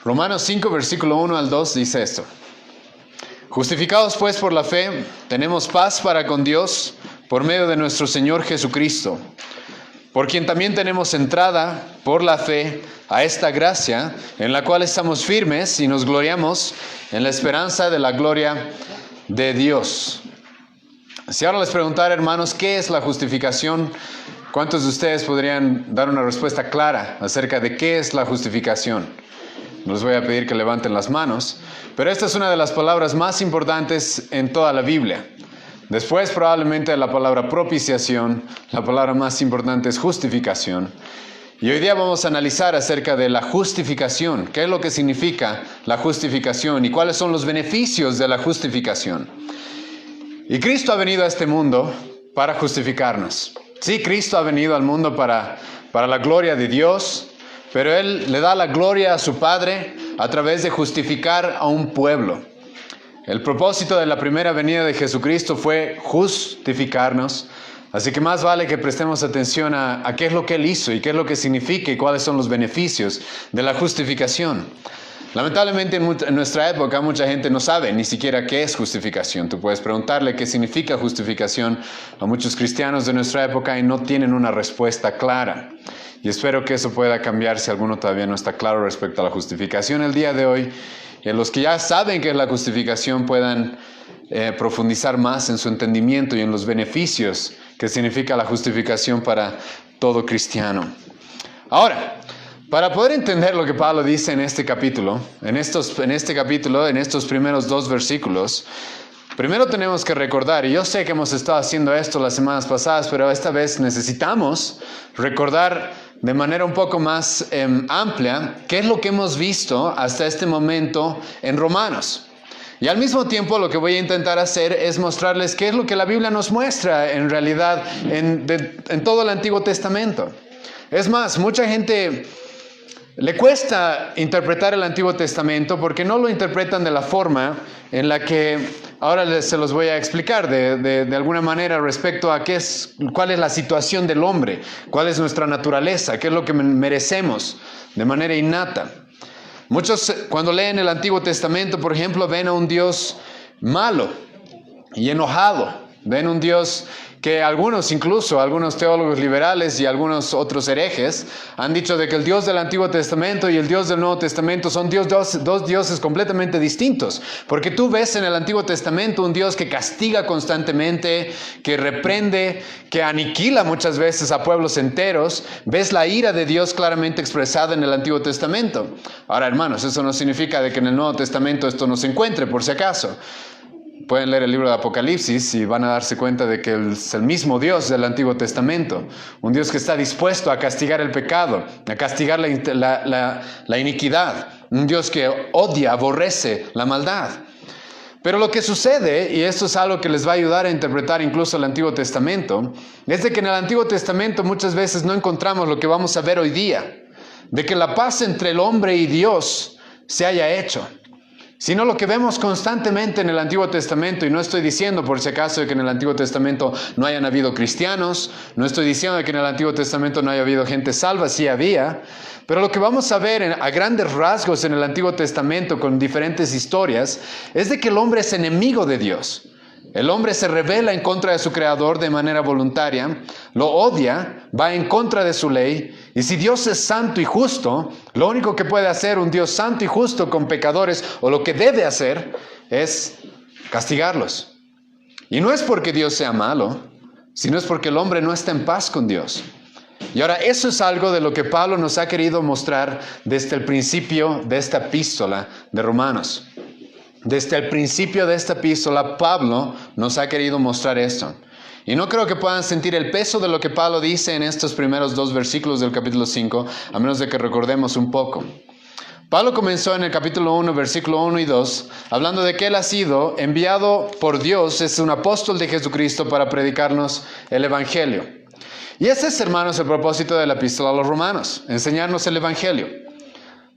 Romanos 5, versículo 1 al 2 dice esto. Justificados pues por la fe, tenemos paz para con Dios por medio de nuestro Señor Jesucristo, por quien también tenemos entrada por la fe a esta gracia, en la cual estamos firmes y nos gloriamos en la esperanza de la gloria de Dios. Si ahora les preguntara, hermanos, ¿qué es la justificación? ¿Cuántos de ustedes podrían dar una respuesta clara acerca de qué es la justificación? No les voy a pedir que levanten las manos, pero esta es una de las palabras más importantes en toda la Biblia. Después, probablemente, de la palabra propiciación, la palabra más importante es justificación. Y hoy día vamos a analizar acerca de la justificación, qué es lo que significa la justificación y cuáles son los beneficios de la justificación. Y Cristo ha venido a este mundo para justificarnos. Sí, Cristo ha venido al mundo para la gloria de Dios, pero Él le da la gloria a su Padre a través de justificar a un pueblo. El propósito de la primera venida de Jesucristo fue justificarnos, así que más vale que prestemos atención a qué es lo que Él hizo y qué es lo que significa y cuáles son los beneficios de la justificación. Lamentablemente en nuestra época mucha gente no sabe ni siquiera qué es justificación. Tú puedes preguntarle qué significa justificación a muchos cristianos de nuestra época y no tienen una respuesta clara. Y espero que eso pueda cambiar si alguno todavía no está claro respecto a la justificación el día de hoy. Y los que ya saben qué es la justificación puedan profundizar más en su entendimiento y en los beneficios que significa la justificación para todo cristiano. Ahora, para poder entender lo que Pablo dice en este capítulo, en estos primeros 2 versículos, primero tenemos que recordar, y yo sé que hemos estado haciendo esto las semanas pasadas, pero esta vez necesitamos recordar de manera un poco más amplia qué es lo que hemos visto hasta este momento en Romanos. Y al mismo tiempo lo que voy a intentar hacer es mostrarles qué es lo que la Biblia nos muestra en realidad en todo el Antiguo Testamento. Es más, mucha gente le cuesta interpretar el Antiguo Testamento porque no lo interpretan de la forma en la que ahora se los voy a explicar de alguna manera respecto a cuál es la situación del hombre, cuál es nuestra naturaleza, qué es lo que merecemos de manera innata. Muchos cuando leen el Antiguo Testamento, por ejemplo, ven a un Dios malo y enojado. Ven un Dios que algunos teólogos liberales y algunos otros herejes han dicho de que el Dios del Antiguo Testamento y el Dios del Nuevo Testamento son dos dioses completamente distintos. Porque tú ves en el Antiguo Testamento un Dios que castiga constantemente, que reprende, que aniquila muchas veces a pueblos enteros. Ves la ira de Dios claramente expresada en el Antiguo Testamento. Ahora, hermanos, eso no significa de que en el Nuevo Testamento esto no se encuentre, por si acaso. Pueden leer el libro de Apocalipsis y van a darse cuenta de que es el mismo Dios del Antiguo Testamento. Un Dios que está dispuesto a castigar el pecado, a castigar la iniquidad. Un Dios que odia, aborrece la maldad. Pero lo que sucede, y esto es algo que les va a ayudar a interpretar incluso el Antiguo Testamento, es de que en el Antiguo Testamento muchas veces no encontramos lo que vamos a ver hoy día. De que la paz entre el hombre y Dios se haya hecho. Sino lo que vemos constantemente en el Antiguo Testamento, y no estoy diciendo por si acaso de que en el Antiguo Testamento no hayan habido cristianos, no estoy diciendo de que en el Antiguo Testamento no haya habido gente salva, sí había, pero lo que vamos a ver a grandes rasgos en el Antiguo Testamento con diferentes historias es de que el hombre es enemigo de Dios. El hombre se rebela en contra de su creador de manera voluntaria, lo odia, va en contra de su ley, y si Dios es santo y justo, lo único que puede hacer un Dios santo y justo con pecadores, o lo que debe hacer, es castigarlos. Y no es porque Dios sea malo, sino es porque el hombre no está en paz con Dios. Y ahora eso es algo de lo que Pablo nos ha querido mostrar desde el principio de esta epístola de Romanos. Desde el principio de esta epístola, Pablo nos ha querido mostrar esto. Y no creo que puedan sentir el peso de lo que Pablo dice en estos primeros 2 versículos del capítulo 5, a menos de que recordemos un poco. Pablo comenzó en el capítulo 1, versículo 1 y 2, hablando de que él ha sido enviado por Dios, es un apóstol de Jesucristo para predicarnos el Evangelio. Y ese es, hermanos, el propósito de la epístola a los romanos, enseñarnos el Evangelio.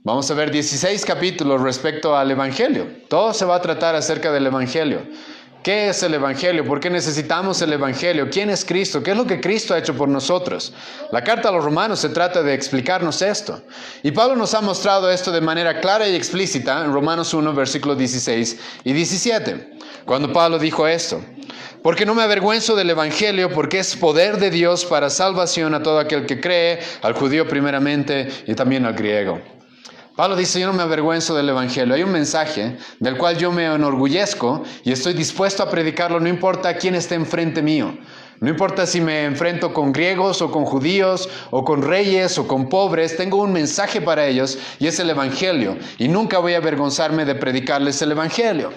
Vamos a ver 16 capítulos respecto al Evangelio. Todo se va a tratar acerca del Evangelio. ¿Qué es el Evangelio? ¿Por qué necesitamos el Evangelio? ¿Quién es Cristo? ¿Qué es lo que Cristo ha hecho por nosotros? La carta a los Romanos se trata de explicarnos esto. Y Pablo nos ha mostrado esto de manera clara y explícita en Romanos 1, versículos 16 y 17. Cuando Pablo dijo esto: porque no me avergüenzo del Evangelio, porque es poder de Dios para salvación a todo aquel que cree, al judío primeramente y también al griego. Pablo dice: yo no me avergüenzo del Evangelio. Hay un mensaje del cual yo me enorgullezco y estoy dispuesto a predicarlo, no importa quién esté enfrente mío. No importa si me enfrento con griegos o con judíos o con reyes o con pobres, tengo un mensaje para ellos y es el Evangelio. Y nunca voy a avergonzarme de predicarles el Evangelio.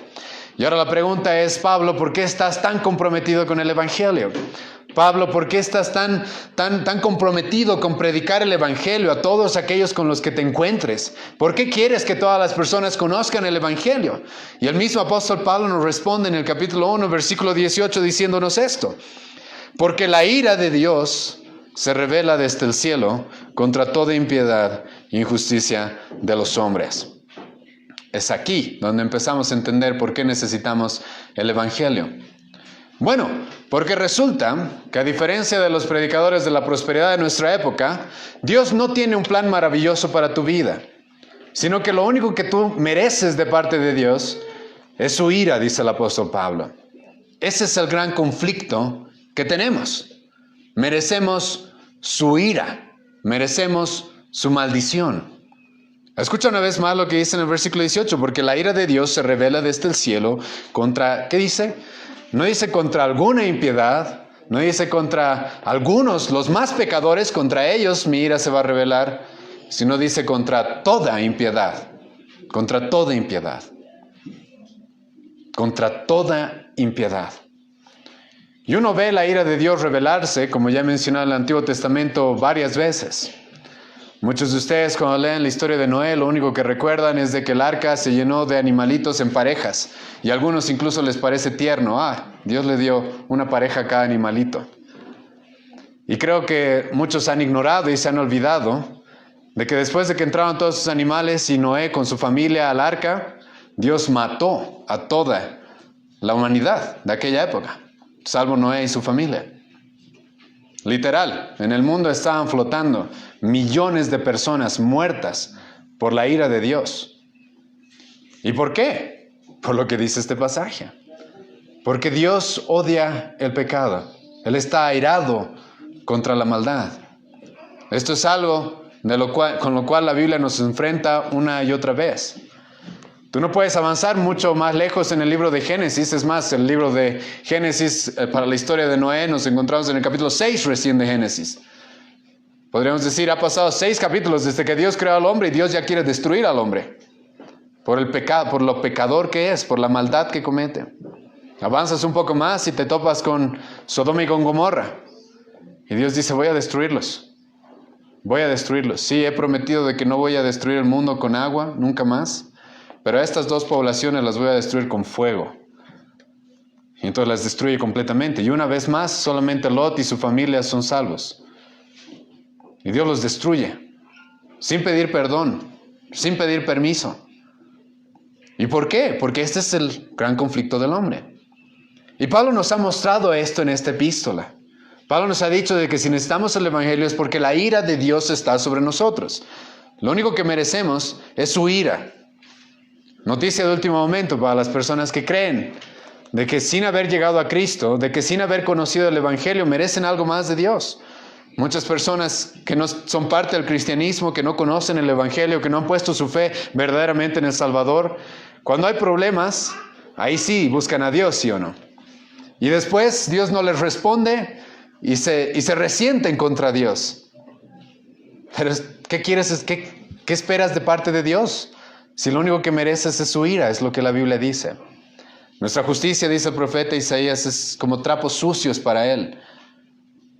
Y ahora la pregunta es: Pablo, ¿por qué estás tan comprometido con el Evangelio? Pablo, ¿por qué estás tan comprometido con predicar el Evangelio a todos aquellos con los que te encuentres? ¿Por qué quieres que todas las personas conozcan el Evangelio? Y el mismo apóstol Pablo nos responde en el capítulo 1, versículo 18, diciéndonos esto: porque la ira de Dios se revela desde el cielo contra toda impiedad e injusticia de los hombres. Es aquí donde empezamos a entender por qué necesitamos el Evangelio. Bueno, porque resulta que a diferencia de los predicadores de la prosperidad de nuestra época, Dios no tiene un plan maravilloso para tu vida, sino que lo único que tú mereces de parte de Dios es su ira, dice el apóstol Pablo. Ese es el gran conflicto que tenemos. Merecemos su ira, merecemos su maldición. Escucha una vez más lo que dice en el versículo 18, porque la ira de Dios se revela desde el cielo contra, ¿qué dice? No dice contra alguna impiedad, no dice contra algunos, los más pecadores, contra ellos mi ira se va a revelar, sino dice contra toda impiedad, contra toda impiedad, contra toda impiedad. Y uno ve la ira de Dios revelarse, como ya he mencionado en el Antiguo Testamento varias veces. Muchos de ustedes cuando leen la historia de Noé, lo único que recuerdan es de que el arca se llenó de animalitos en parejas. Y a algunos incluso les parece tierno. Dios le dio una pareja a cada animalito. Y creo que muchos han ignorado y se han olvidado de que después de que entraron todos esos animales y Noé con su familia al arca, Dios mató a toda la humanidad de aquella época, salvo Noé y su familia. Literal, en el mundo estaban flotando millones de personas muertas por la ira de Dios. ¿Y por qué? Por lo que dice este pasaje. Porque Dios odia el pecado. Él está airado contra la maldad. Esto es algo con lo cual la Biblia nos enfrenta una y otra vez. Tú no puedes avanzar mucho más lejos en el libro de Génesis. Es más, el libro de Génesis, para la historia de Noé, nos encontramos en el capítulo 6 recién de Génesis. Podríamos decir, ha pasado 6 capítulos desde que Dios creó al hombre y Dios ya quiere destruir al hombre. Por el pecado, por lo pecador que es, por la maldad que comete. Avanzas un poco más y te topas con Sodoma y con Gomorra. Y Dios dice: voy a destruirlos. Voy a destruirlos. Sí, he prometido de que no voy a destruir el mundo con agua, nunca más. Pero a estas 2 poblaciones las voy a destruir con fuego. Y entonces las destruye completamente. Y una vez más, solamente Lot y su familia son salvos. Y Dios los destruye. Sin pedir perdón. Sin pedir permiso. ¿Y por qué? Porque este es el gran conflicto del hombre. Y Pablo nos ha mostrado esto en esta epístola. Pablo nos ha dicho de que si necesitamos el Evangelio es porque la ira de Dios está sobre nosotros. Lo único que merecemos es su ira. Noticia de último momento para las personas que creen de que sin haber llegado a Cristo, de que sin haber conocido el Evangelio, merecen algo más de Dios. Muchas personas que no son parte del cristianismo, que no conocen el Evangelio, que no han puesto su fe verdaderamente en el Salvador, cuando hay problemas, ahí sí buscan a Dios, ¿sí o no? Y después Dios no les responde y se resienten contra Dios. Pero ¿qué quieres? ¿Qué esperas de parte de Dios? Si lo único que mereces es su ira, es lo que la Biblia dice. Nuestra justicia, dice el profeta Isaías, es como trapos sucios para Él.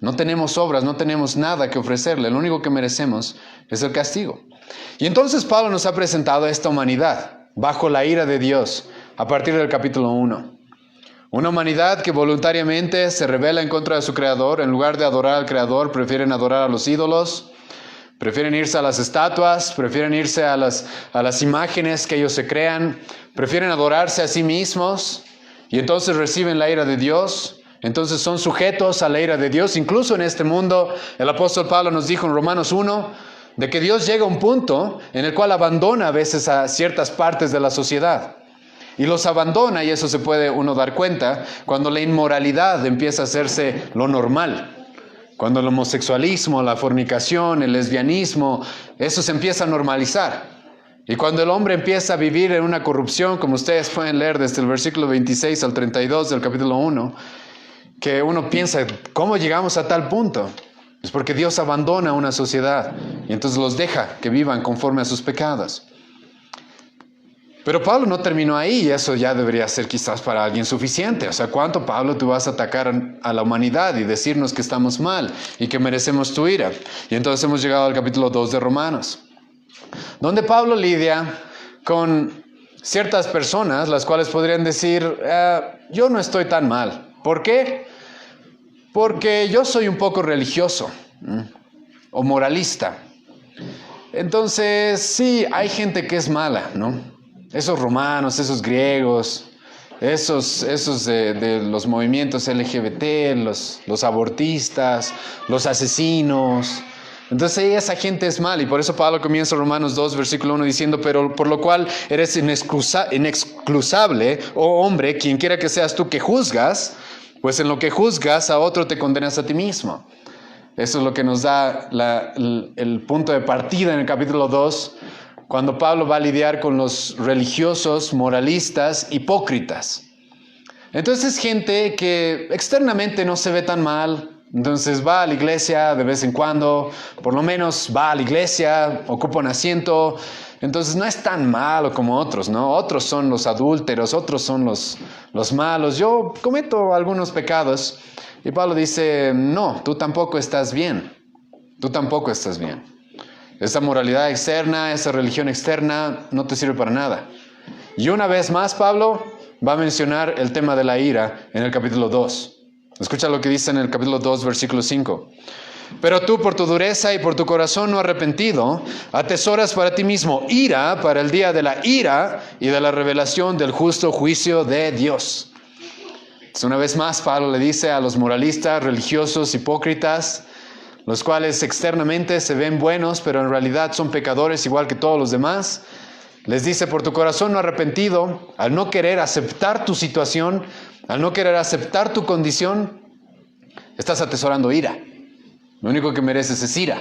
No tenemos obras, no tenemos nada que ofrecerle. Lo único que merecemos es el castigo. Y entonces Pablo nos ha presentado a esta humanidad bajo la ira de Dios a partir del capítulo 1. Una humanidad que voluntariamente se rebela en contra de su Creador. En lugar de adorar al Creador, prefieren adorar a los ídolos. Prefieren irse a las estatuas, prefieren irse a las imágenes que ellos se crean, prefieren adorarse a sí mismos y entonces reciben la ira de Dios, entonces son sujetos a la ira de Dios. Incluso en este mundo, el apóstol Pablo nos dijo en Romanos 1, de que Dios llega a un punto en el cual abandona a veces a ciertas partes de la sociedad. Y los abandona, y eso se puede uno dar cuenta, cuando la inmoralidad empieza a hacerse lo normal. Cuando el homosexualismo, la fornicación, el lesbianismo, eso se empieza a normalizar. Y cuando el hombre empieza a vivir en una corrupción, como ustedes pueden leer desde el versículo 26 al 32 del capítulo 1, que uno piensa, ¿cómo llegamos a tal punto? Es porque Dios abandona una sociedad y entonces los deja que vivan conforme a sus pecados. Pero Pablo no terminó ahí, y eso ya debería ser quizás para alguien suficiente. O sea, ¿cuánto, Pablo, tú vas a atacar a la humanidad y decirnos que estamos mal y que merecemos tu ira? Y entonces hemos llegado al capítulo 2 de Romanos, donde Pablo lidia con ciertas personas, las cuales podrían decir, yo no estoy tan mal. ¿Por qué? Porque yo soy un poco religioso o moralista. Entonces, sí, hay gente que es mala, ¿no? Esos romanos, esos griegos, esos de los movimientos LGBT, los abortistas, los asesinos. Entonces esa gente es mala, y por eso Pablo comienza Romanos 2, versículo 1 diciendo, pero por lo cual eres inexcusable, oh hombre, quien quiera que seas tú que juzgas, pues en lo que juzgas a otro te condenas a ti mismo. Eso es lo que nos da el punto de partida en el capítulo 2, cuando Pablo va a lidiar con los religiosos, moralistas, hipócritas. Entonces es gente que externamente no se ve tan mal, entonces va a la iglesia de vez en cuando, por lo menos va a la iglesia, ocupa un asiento, entonces no es tan malo como otros, ¿no? Otros son los adúlteros, otros son los malos. Yo cometo algunos pecados, y Pablo dice, no, tú tampoco estás bien, tú tampoco estás bien. Esa moralidad externa, esa religión externa no te sirve para nada. Y una vez más Pablo va a mencionar el tema de la ira en el capítulo 2. Escucha lo que dice en el capítulo 2, versículo 5. Pero tú por tu dureza y por tu corazón no arrepentido, atesoras para ti mismo ira para el día de la ira y de la revelación del justo juicio de Dios. Entonces, una vez más Pablo le dice a los moralistas, religiosos, hipócritas, los cuales externamente se ven buenos, pero en realidad son pecadores igual que todos los demás. Les dice, por tu corazón no arrepentido, al no querer aceptar tu situación, al no querer aceptar tu condición, estás atesorando ira. Lo único que mereces es ira.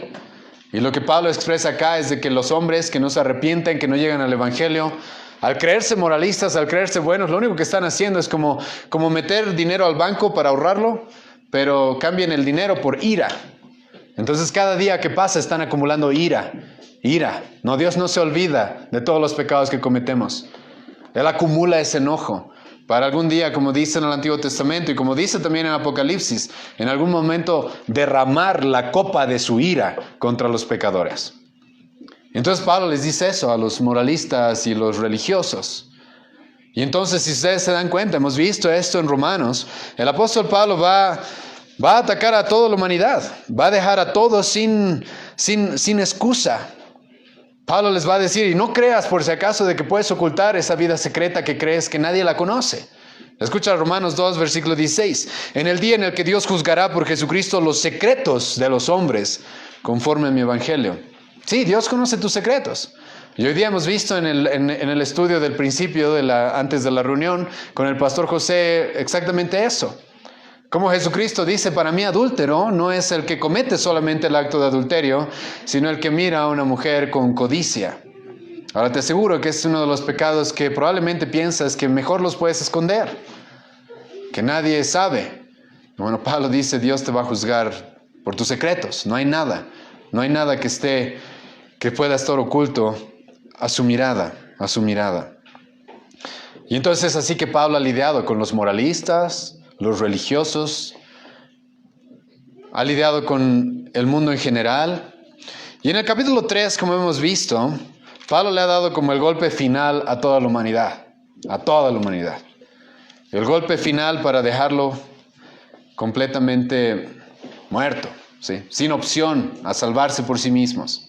Y lo que Pablo expresa acá es de que los hombres que no se arrepienten, que no llegan al evangelio, al creerse moralistas, al creerse buenos, lo único que están haciendo es como meter dinero al banco para ahorrarlo, pero cambian el dinero por ira. Entonces cada día que pasa están acumulando ira. No, Dios no se olvida de todos los pecados que cometemos. Él acumula ese enojo para algún día, como dice en el Antiguo Testamento y como dice también en Apocalipsis, en algún momento derramar la copa de su ira contra los pecadores. Entonces Pablo les dice eso a los moralistas y los religiosos. Y entonces, si ustedes se dan cuenta, hemos visto esto en Romanos, el apóstol Pablo va a atacar a toda la humanidad, va a dejar a todos sin excusa. Pablo les va a decir, y no creas por si acaso de que puedes ocultar esa vida secreta que crees que nadie la conoce. Escucha Romanos 2, versículo 16. En el día en el que Dios juzgará por Jesucristo los secretos de los hombres, conforme a mi evangelio. Sí, Dios conoce tus secretos. Y hoy día hemos visto en el estudio del principio, antes de la reunión, con el pastor José, exactamente eso. Como Jesucristo dice, para mí adúltero no es el que comete solamente el acto de adulterio, sino el que mira a una mujer con codicia. Ahora te aseguro que es uno de los pecados que probablemente piensas que mejor los puedes esconder, que nadie sabe. Bueno, Pablo dice, Dios te va a juzgar por tus secretos. No hay nada que pueda estar oculto a su mirada. Y entonces así que Pablo ha lidiado con los moralistas, los religiosos, ha lidiado con el mundo en general. Y en el capítulo 3, como hemos visto, Pablo le ha dado como el golpe final a toda la humanidad. El golpe final para dejarlo completamente muerto, ¿sí? Sin opción a salvarse por sí mismos.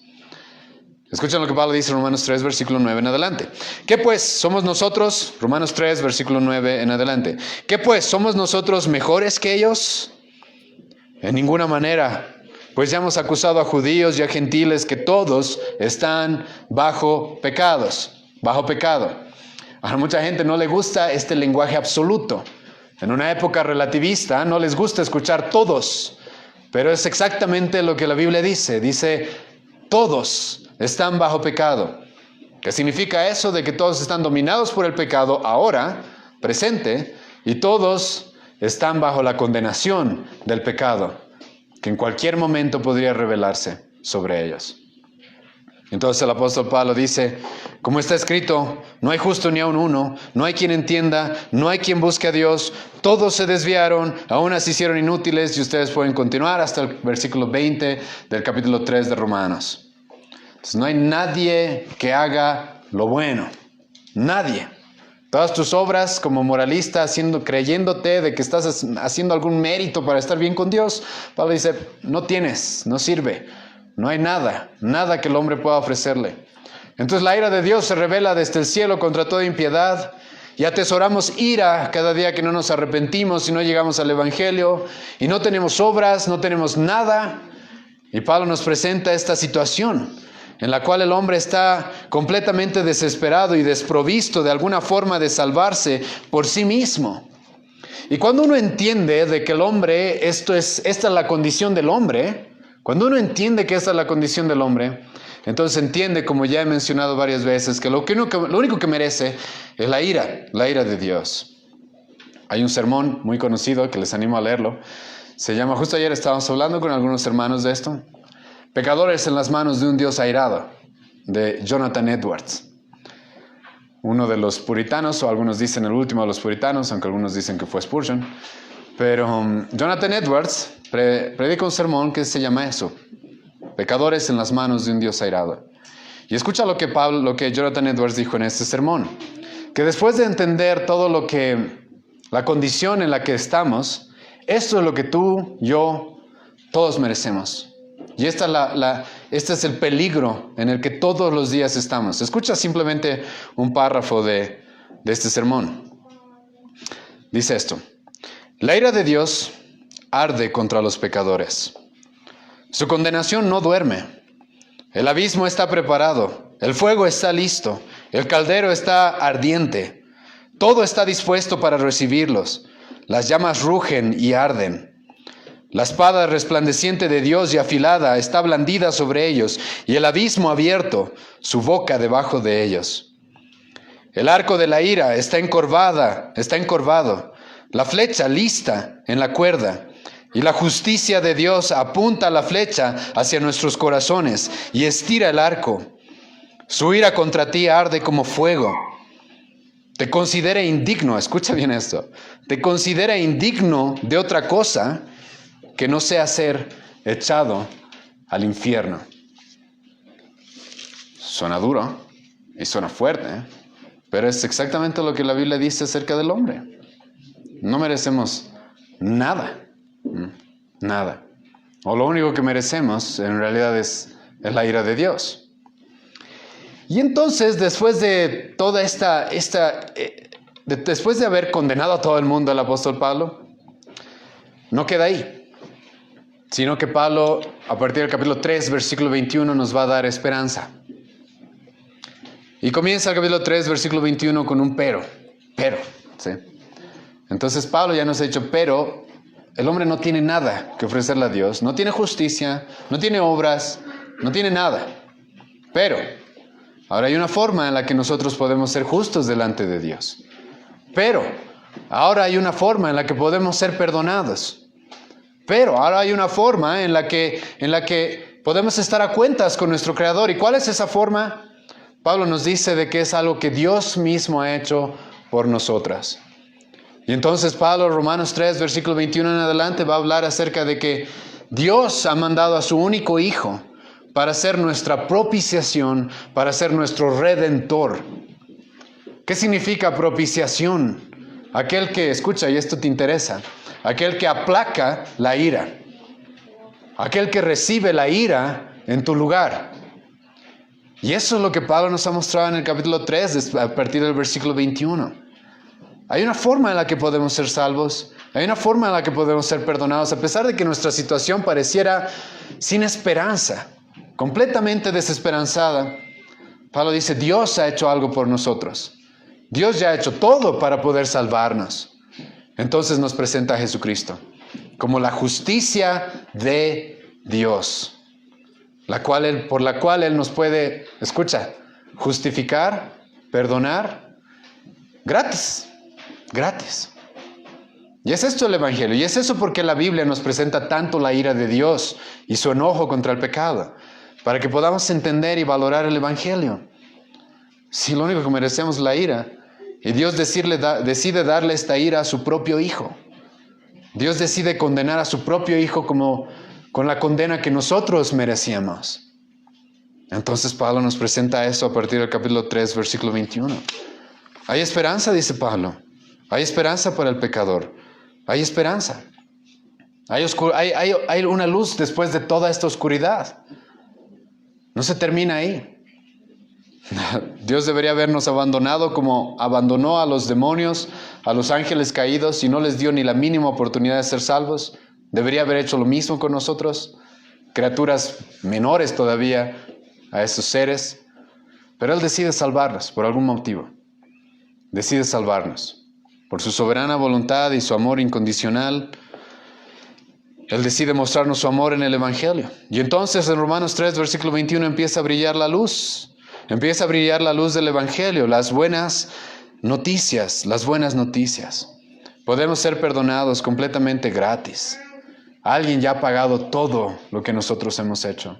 Escuchen lo que Pablo dice en Romanos 3, versículo 9 en adelante. ¿Qué pues somos nosotros? Romanos 3, versículo 9 en adelante. ¿Qué pues somos nosotros mejores que ellos? En ninguna manera. Pues ya hemos acusado a judíos y a gentiles que todos están bajo pecados, bajo pecado. A mucha gente no le gusta este lenguaje absoluto. En una época relativista no les gusta escuchar todos, pero es exactamente lo que la Biblia dice. Dice, todos están bajo pecado. ¿Qué significa eso? De que todos están dominados por el pecado ahora, presente, y todos están bajo la condenación del pecado, que en cualquier momento podría revelarse sobre ellos. Entonces el apóstol Pablo dice, como está escrito, no hay justo ni aun uno, no hay quien entienda, no hay quien busque a Dios, todos se desviaron, aún se hicieron inútiles, y ustedes pueden continuar hasta el versículo 20 del capítulo 3 de Romanos. Entonces, no hay nadie que haga lo bueno, nadie. Todas tus obras como moralista, creyéndote de que estás haciendo algún mérito para estar bien con Dios, Pablo dice, no tienes, no sirve, no hay nada que el hombre pueda ofrecerle. Entonces la ira de Dios se revela desde el cielo contra toda impiedad, y atesoramos ira cada día que no nos arrepentimos y no llegamos al Evangelio, y no tenemos obras, no tenemos nada. Y Pablo nos presenta esta situación en la cual el hombre está completamente desesperado y desprovisto de alguna forma de salvarse por sí mismo. Y cuando uno entiende de que el hombre, esta es la condición del hombre, cuando uno entiende que esta es la condición del hombre, entonces entiende, como ya he mencionado varias veces, que lo único que merece es la ira de Dios. Hay un sermón muy conocido que les animo a leerlo. Se llama, justo ayer estábamos hablando con algunos hermanos de esto, Pecadores en las manos de un Dios airado, de Jonathan Edwards. Uno de los puritanos, o algunos dicen el último de los puritanos, aunque algunos dicen que fue Spurgeon. Pero Jonathan Edwards predica un sermón que se llama eso, Pecadores en las manos de un Dios airado. Y escucha lo que Jonathan Edwards dijo en este sermón, que después de entender todo la condición en la que estamos, esto es lo que tú, yo, todos merecemos. Y este es el peligro en el que todos los días estamos. Escucha simplemente un párrafo de este sermón. Dice esto: la ira de Dios arde contra los pecadores. Su condenación no duerme. El abismo está preparado. El fuego está listo. El caldero está ardiente. Todo está dispuesto para recibirlos. Las llamas rugen y arden. La espada resplandeciente de Dios y afilada está blandida sobre ellos, y el abismo abierto, su boca debajo de ellos. El arco de la ira está encorvado, la flecha lista en la cuerda, y la justicia de Dios apunta la flecha hacia nuestros corazones y estira el arco. Su ira contra ti arde como fuego. Te considera indigno, escucha bien esto, te considera indigno de otra cosa que no sea ser echado al infierno. Suena duro y suena fuerte, pero es exactamente lo que la Biblia dice acerca del hombre. No merecemos nada, nada. O lo único que merecemos en realidad es la ira de Dios. Y entonces, después de toda después de haber condenado a todo el mundo, el apóstol Pablo no queda ahí, sino que Pablo, a partir del capítulo 3, versículo 21, nos va a dar esperanza. Y comienza el capítulo 3, versículo 21 con un pero, ¿sí? Entonces Pablo ya nos ha dicho, pero el hombre no tiene nada que ofrecerle a Dios, no tiene justicia, no tiene obras, no tiene nada. Pero ahora hay una forma en la que nosotros podemos ser justos delante de Dios. Pero ahora hay una forma en la que podemos ser perdonados. Pero ahora hay una forma en la que podemos estar a cuentas con nuestro Creador. ¿Y cuál es esa forma? Pablo nos dice de que es algo que Dios mismo ha hecho por nosotras. Y entonces Pablo, Romanos 3, versículo 21 en adelante, va a hablar acerca de que Dios ha mandado a su único Hijo para ser nuestra propiciación, para ser nuestro Redentor. ¿Qué significa propiciación? Aquel que, escucha, y esto te interesa, aquel que aplaca la ira, aquel que recibe la ira en tu lugar. Y eso es lo que Pablo nos ha mostrado en el capítulo 3, a partir del versículo 21. Hay una forma en la que podemos ser salvos, hay una forma en la que podemos ser perdonados, a pesar de que nuestra situación pareciera sin esperanza, completamente desesperanzada. Pablo dice, Dios ha hecho algo por nosotros. Dios ya ha hecho todo para poder salvarnos. Entonces nos presenta a Jesucristo como la justicia de Dios, por la cual Él nos puede, escucha, justificar, perdonar, gratis. Y es esto el Evangelio, y es eso porque la Biblia nos presenta tanto la ira de Dios y su enojo contra el pecado, para que podamos entender y valorar el Evangelio. Si lo único que merecemos es la ira, y Dios decide darle esta ira a su propio Hijo. Dios decide condenar a su propio Hijo con la condena que nosotros merecíamos. Entonces Pablo nos presenta eso a partir del capítulo 3, versículo 21. Hay esperanza, dice Pablo. Hay esperanza para el pecador. Hay esperanza. Hay una luz después de toda esta oscuridad. No se termina ahí. Dios debería habernos abandonado como abandonó a los demonios, a los ángeles caídos, y no les dio ni la mínima oportunidad de ser salvos. Debería haber hecho lo mismo con nosotros, criaturas menores todavía a esos seres. Pero Él decide salvarnos por algún motivo. Decide salvarnos. Por su soberana voluntad y su amor incondicional, Él decide mostrarnos su amor en el Evangelio. Y entonces en Romanos 3, versículo 21 empieza a brillar la luz. Empieza a brillar la luz del Evangelio, las buenas noticias. Podemos ser perdonados completamente gratis. Alguien ya ha pagado todo lo que nosotros hemos hecho.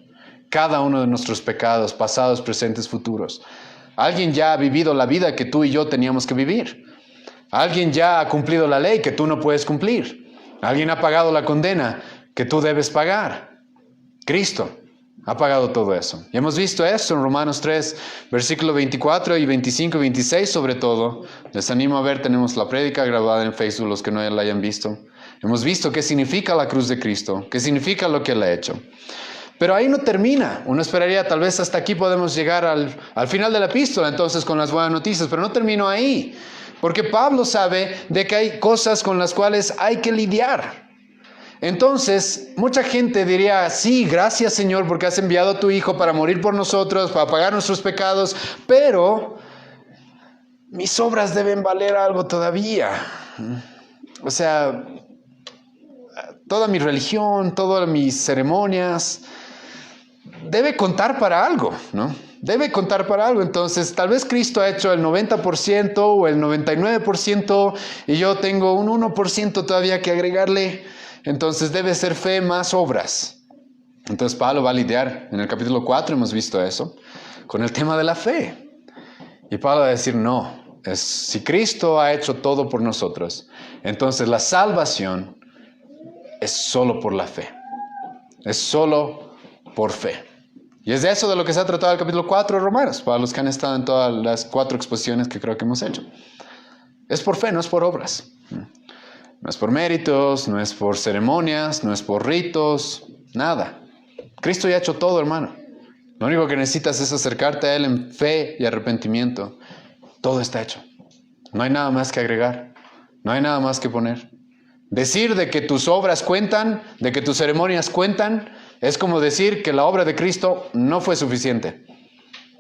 Cada uno de nuestros pecados, pasados, presentes, futuros. Alguien ya ha vivido la vida que tú y yo teníamos que vivir. Alguien ya ha cumplido la ley que tú no puedes cumplir. Alguien ha pagado la condena que tú debes pagar. Cristo ha pagado todo eso. Y hemos visto eso en Romanos 3, versículo 24 y 25 y 26 sobre todo. Les animo a ver, tenemos la prédica grabada en Facebook, los que no la hayan visto. Hemos visto qué significa la cruz de Cristo, qué significa lo que Él ha hecho. Pero ahí no termina. Uno esperaría, tal vez hasta aquí podemos llegar al final de la epístola, entonces con las buenas noticias, pero no termino ahí. Porque Pablo sabe de que hay cosas con las cuales hay que lidiar. Entonces, mucha gente diría, sí, gracias Señor, porque has enviado a tu Hijo para morir por nosotros, para pagar nuestros pecados, pero mis obras deben valer algo todavía. O sea, toda mi religión, todas mis ceremonias, debe contar para algo, ¿no? Debe contar para algo. Entonces, tal vez Cristo ha hecho el 90% o el 99% y yo tengo un 1% todavía que agregarle. Entonces, debe ser fe más obras. Entonces, Pablo va a lidiar, en el capítulo 4 hemos visto eso, con el tema de la fe. Y Pablo va a decir, no, si Cristo ha hecho todo por nosotros, entonces la salvación es solo por la fe. Es solo por fe. Y es de eso de lo que se ha tratado el capítulo 4 de Romanos, para los que han estado en todas las 4 exposiciones que creo que hemos hecho. Es por fe, no es por obras. No es por méritos, no es por ceremonias, no es por ritos, nada. Cristo ya ha hecho todo, hermano. Lo único que necesitas es acercarte a Él en fe y arrepentimiento. Todo está hecho. No hay nada más que agregar. No hay nada más que poner. Decir de que tus obras cuentan, de que tus ceremonias cuentan, es como decir que la obra de Cristo no fue suficiente.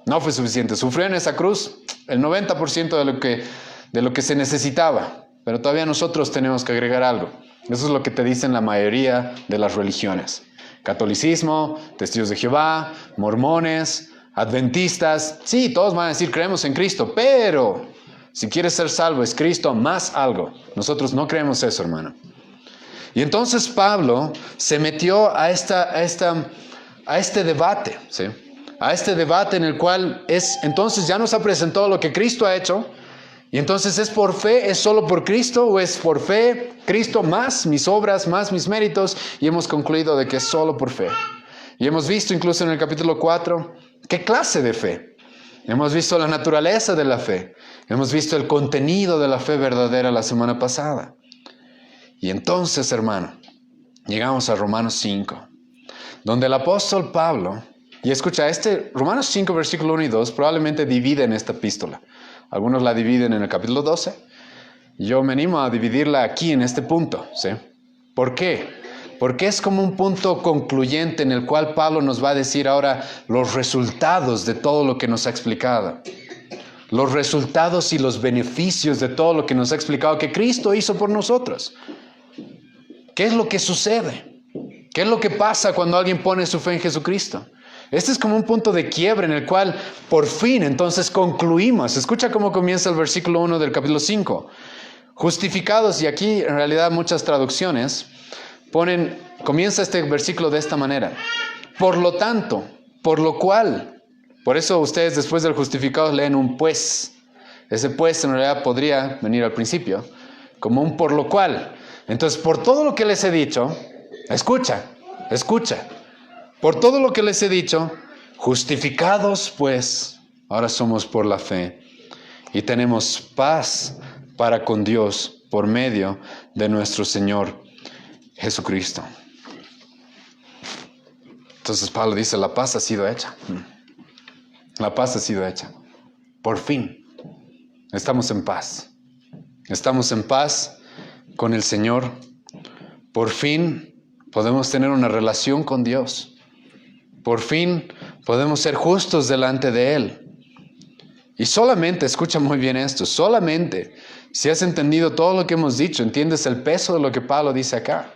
No fue suficiente. Sufrió en esa cruz el 90% de lo que se necesitaba. Pero todavía nosotros tenemos que agregar algo. Eso es lo que te dicen la mayoría de las religiones. Catolicismo, Testigos de Jehová, mormones, adventistas. Sí, todos van a decir creemos en Cristo, pero si quieres ser salvo es Cristo más algo. Nosotros no creemos eso, hermano. Y entonces Pablo se metió a este debate, ¿sí? A este debate en el cual entonces ya nos ha presentado lo que Cristo ha hecho. Y entonces ¿es por fe, es solo por Cristo o es por fe, Cristo más mis obras, más mis méritos? Y hemos concluido de que es solo por fe. Y hemos visto incluso en el capítulo 4 qué clase de fe. Hemos visto la naturaleza de la fe. Hemos visto el contenido de la fe verdadera la semana pasada. Y entonces, hermano, llegamos a Romanos 5, donde el apóstol Pablo Y escucha, Romanos 5, versículo 1 y 2 probablemente dividen esta epístola. Algunos la dividen en el capítulo 12. Yo me animo a dividirla aquí en este punto, ¿sí? ¿Por qué? Porque es como un punto concluyente en el cual Pablo nos va a decir ahora los resultados de todo lo que nos ha explicado. Los resultados y los beneficios de todo lo que nos ha explicado que Cristo hizo por nosotros. ¿Qué es lo que sucede? ¿Qué es lo que pasa cuando alguien pone su fe en Jesucristo? Este es como un punto de quiebre en el cual por fin entonces concluimos. Escucha cómo comienza el versículo 1 del capítulo 5. Justificados, y aquí en realidad muchas traducciones comienza este versículo de esta manera. Por lo tanto, por lo cual, por eso ustedes después del justificados leen un pues. Ese pues en realidad podría venir al principio, como un por lo cual. Entonces, por todo lo que les he dicho, escucha. Por todo lo que les he dicho, justificados pues, ahora somos por la fe y tenemos paz para con Dios por medio de nuestro Señor Jesucristo. Entonces Pablo dice, la paz ha sido hecha. La paz ha sido hecha. Por fin, estamos en paz. Estamos en paz con el Señor. Por fin podemos tener una relación con Dios. Por fin podemos ser justos delante de Él. Y solamente, escucha muy bien esto, solamente si has entendido todo lo que hemos dicho, entiendes el peso de lo que Pablo dice acá.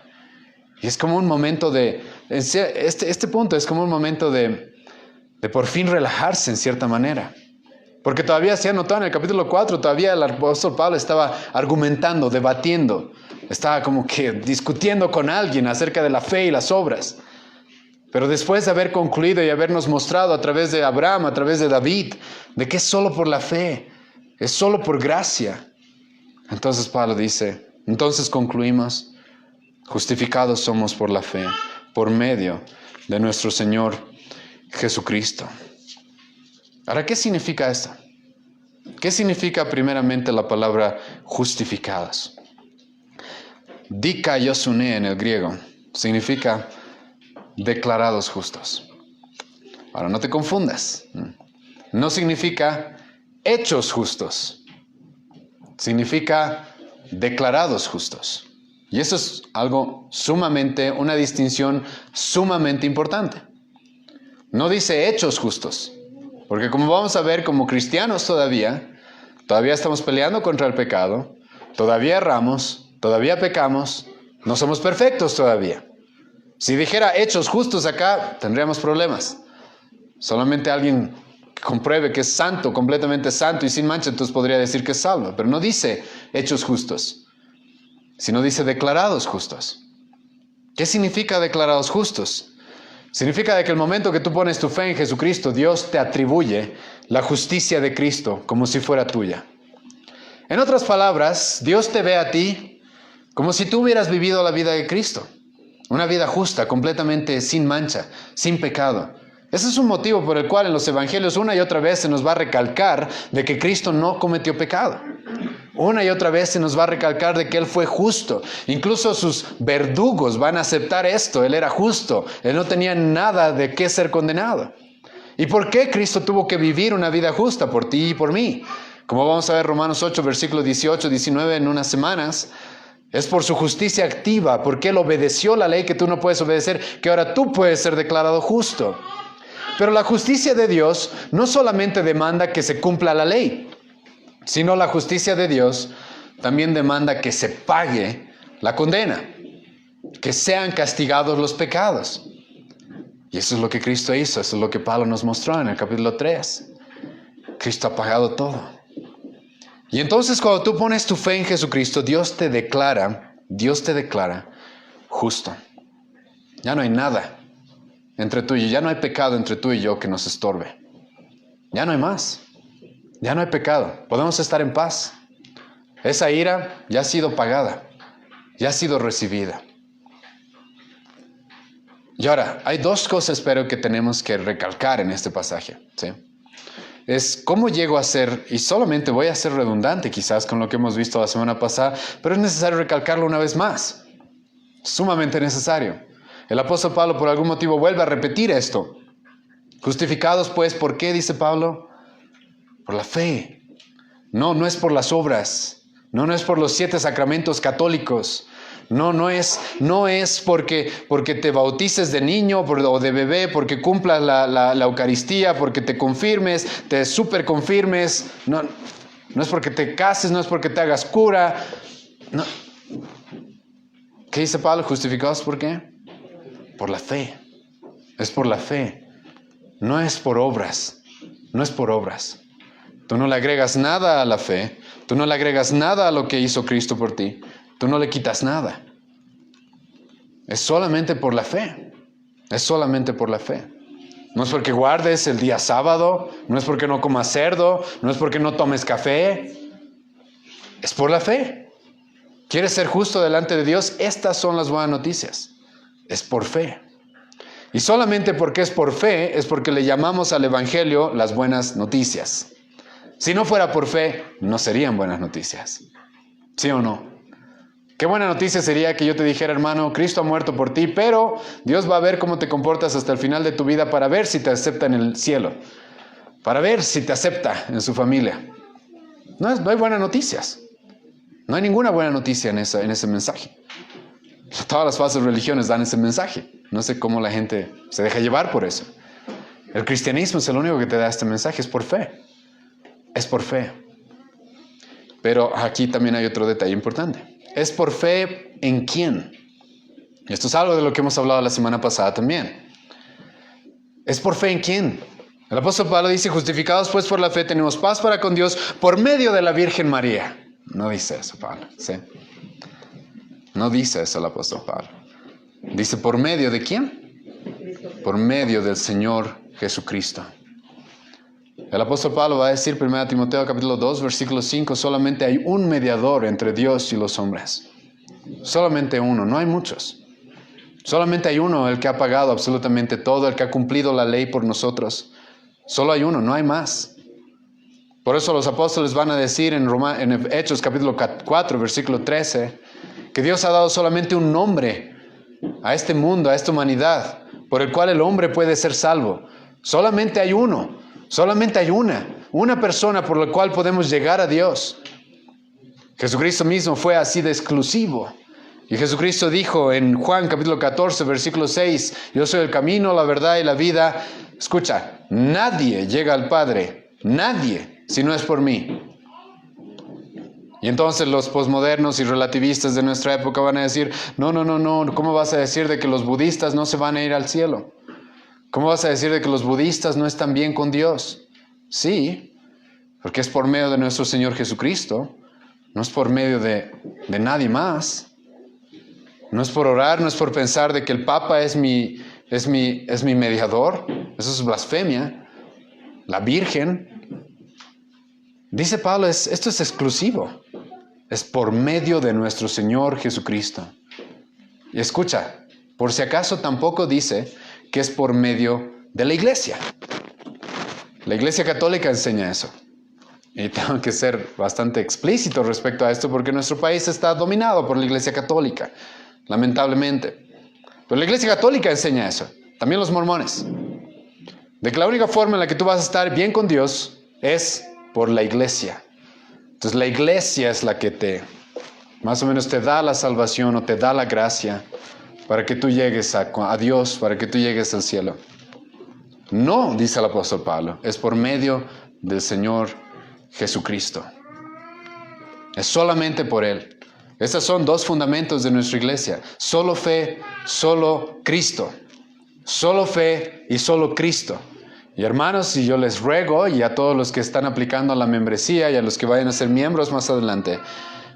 Y es como un momento este punto es como un momento de por fin relajarse en cierta manera. Porque todavía se ha notado en el capítulo 4, todavía el apóstol Pablo estaba argumentando, debatiendo, estaba como que discutiendo con alguien acerca de la fe y las obras. Pero después de haber concluido y habernos mostrado a través de Abraham, a través de David, de que es solo por la fe, es solo por gracia. Entonces Pablo dice, entonces concluimos, justificados somos por la fe, por medio de nuestro Señor Jesucristo. Ahora, ¿qué significa esto? ¿Qué significa primeramente la palabra justificados? Dikaiosune en el griego significa declarados justos. Ahora, no te confundas. No significa hechos justos. Significa declarados justos. Y eso es una distinción sumamente importante. No dice hechos justos. Porque como vamos a ver, como cristianos todavía estamos peleando contra el pecado, todavía erramos, todavía pecamos, no somos perfectos todavía. Si dijera hechos justos acá, tendríamos problemas. Solamente alguien que compruebe que es santo, completamente santo y sin mancha, entonces podría decir que es salvo. Pero no dice hechos justos, sino dice declarados justos. ¿Qué significa declarados justos? Significa de que el momento que tú pones tu fe en Jesucristo, Dios te atribuye la justicia de Cristo como si fuera tuya. En otras palabras, Dios te ve a ti como si tú hubieras vivido la vida de Cristo. Una vida justa, completamente sin mancha, sin pecado. Ese es un motivo por el cual en los evangelios una y otra vez se nos va a recalcar de que Cristo no cometió pecado. Una y otra vez se nos va a recalcar de que Él fue justo. Incluso sus verdugos van a aceptar esto. Él era justo. Él no tenía nada de qué ser condenado. ¿Y por qué Cristo tuvo que vivir una vida justa por ti y por mí? Como vamos a ver Romanos 8, versículos 18, 19 en unas semanas. Es por su justicia activa, porque Él obedeció la ley que tú no puedes obedecer, que ahora tú puedes ser declarado justo. Pero la justicia de Dios no solamente demanda que se cumpla la ley, sino la justicia de Dios también demanda que se pague la condena, que sean castigados los pecados. Y eso es lo que Cristo hizo, eso es lo que Pablo nos mostró en el capítulo 3. Cristo ha pagado todo. Y entonces cuando tú pones tu fe en Jesucristo, Dios te declara justo. Ya no hay nada entre tú y yo, ya no hay pecado entre tú y yo que nos estorbe. Ya no hay más, ya no hay pecado, podemos estar en paz. Esa ira ya ha sido pagada, ya ha sido recibida. Y ahora, hay dos cosas espero que tenemos que recalcar en este pasaje, ¿sí? Es cómo llego a ser, y solamente voy a ser redundante quizás con lo que hemos visto la semana pasada, pero es necesario recalcarlo una vez más. Sumamente necesario. El apóstol Pablo por algún motivo vuelve a repetir esto. Justificados pues, ¿por qué? Dice Pablo. Por la fe. No es por las obras. No es por los 7 sacramentos católicos. No es porque te bautices de niño o de bebé, porque cumplas la Eucaristía, porque te confirmes, te super confirmes. No es porque te cases, no es porque te hagas cura. No. ¿Qué dice Pablo? ¿Justificados por qué? Por la fe. Es por la fe. No es por obras. No es por obras. Tú no le agregas nada a la fe. Tú no le agregas nada a lo que hizo Cristo por ti. Tú no le quitas nada. Es solamente por la fe. Es solamente por la fe. No es porque guardes el día sábado. No es porque no comas cerdo. No es porque no tomes café. Es por la fe. ¿Quieres ser justo delante de Dios? Estas son las buenas noticias. Es por fe. Y solamente porque es por fe, es porque le llamamos al Evangelio las buenas noticias. Si no fuera por fe, no serían buenas noticias. ¿Sí o no? Qué buena noticia sería que yo te dijera, hermano, Cristo ha muerto por ti, pero Dios va a ver cómo te comportas hasta el final de tu vida para ver si te acepta en el cielo. Para ver si te acepta en su familia. No hay buenas noticias. No hay ninguna buena noticia en ese mensaje. Todas las falsas religiones dan ese mensaje. No sé cómo la gente se deja llevar por eso. El cristianismo es el único que te da este mensaje, es por fe. Es por fe. Pero aquí también hay otro detalle importante. ¿Es por fe en quién? Esto es algo de lo que hemos hablado la semana pasada también. ¿Es por fe en quién? El apóstol Pablo dice, justificados pues por la fe tenemos paz para con Dios por medio de la Virgen María. No dice eso Pablo, ¿sí? No dice eso el apóstol Pablo. Dice, ¿por medio de quién? Por medio del Señor Jesucristo. El apóstol Pablo va a decir, 1 Timoteo capítulo 2, versículo 5, solamente hay un mediador entre Dios y los hombres. Solamente uno, no hay muchos. Solamente hay uno, el que ha pagado absolutamente todo, el que ha cumplido la ley por nosotros. Solo hay uno, no hay más. Por eso los apóstoles van a decir en Hechos capítulo 4, versículo 13, que Dios ha dado solamente un nombre a este mundo, a esta humanidad, por el cual el hombre puede ser salvo. Solamente hay uno, solamente hay una persona por la cual podemos llegar a Dios. Jesucristo mismo fue así de exclusivo. Y Jesucristo dijo en Juan capítulo 14, versículo 6, yo soy el camino, la verdad y la vida. Escucha, nadie llega al Padre, nadie, si no es por mí. Y entonces los posmodernos y relativistas de nuestra época van a decir, no, ¿cómo vas a decir de que los budistas no se van a ir al cielo? ¿Cómo vas a decir de que los budistas no están bien con Dios? Sí, porque es por medio de nuestro Señor Jesucristo, no es por medio de nadie más. No es por orar, no es por pensar de que el Papa es mi mediador. Eso es blasfemia. La Virgen. Dice Pablo, esto es exclusivo. Es por medio de nuestro Señor Jesucristo. Y escucha, por si acaso tampoco dice que es por medio de la iglesia. La Iglesia Católica enseña eso. Y tengo que ser bastante explícito respecto a esto porque nuestro país está dominado por la Iglesia Católica, lamentablemente. Pero la Iglesia Católica enseña eso, también los mormones, de que la única forma en la que tú vas a estar bien con Dios es por la iglesia. Entonces la iglesia es la que más o menos te da la salvación o te da la gracia para que tú llegues a Dios, para que tú llegues al cielo. No, dice el apóstol Pablo, es por medio del Señor Jesucristo. Es solamente por Él. Estos son dos fundamentos de nuestra iglesia. Solo fe, solo Cristo. Solo fe y solo Cristo. Y hermanos, y yo les ruego, y a todos los que están aplicando la membresía y a los que vayan a ser miembros más adelante,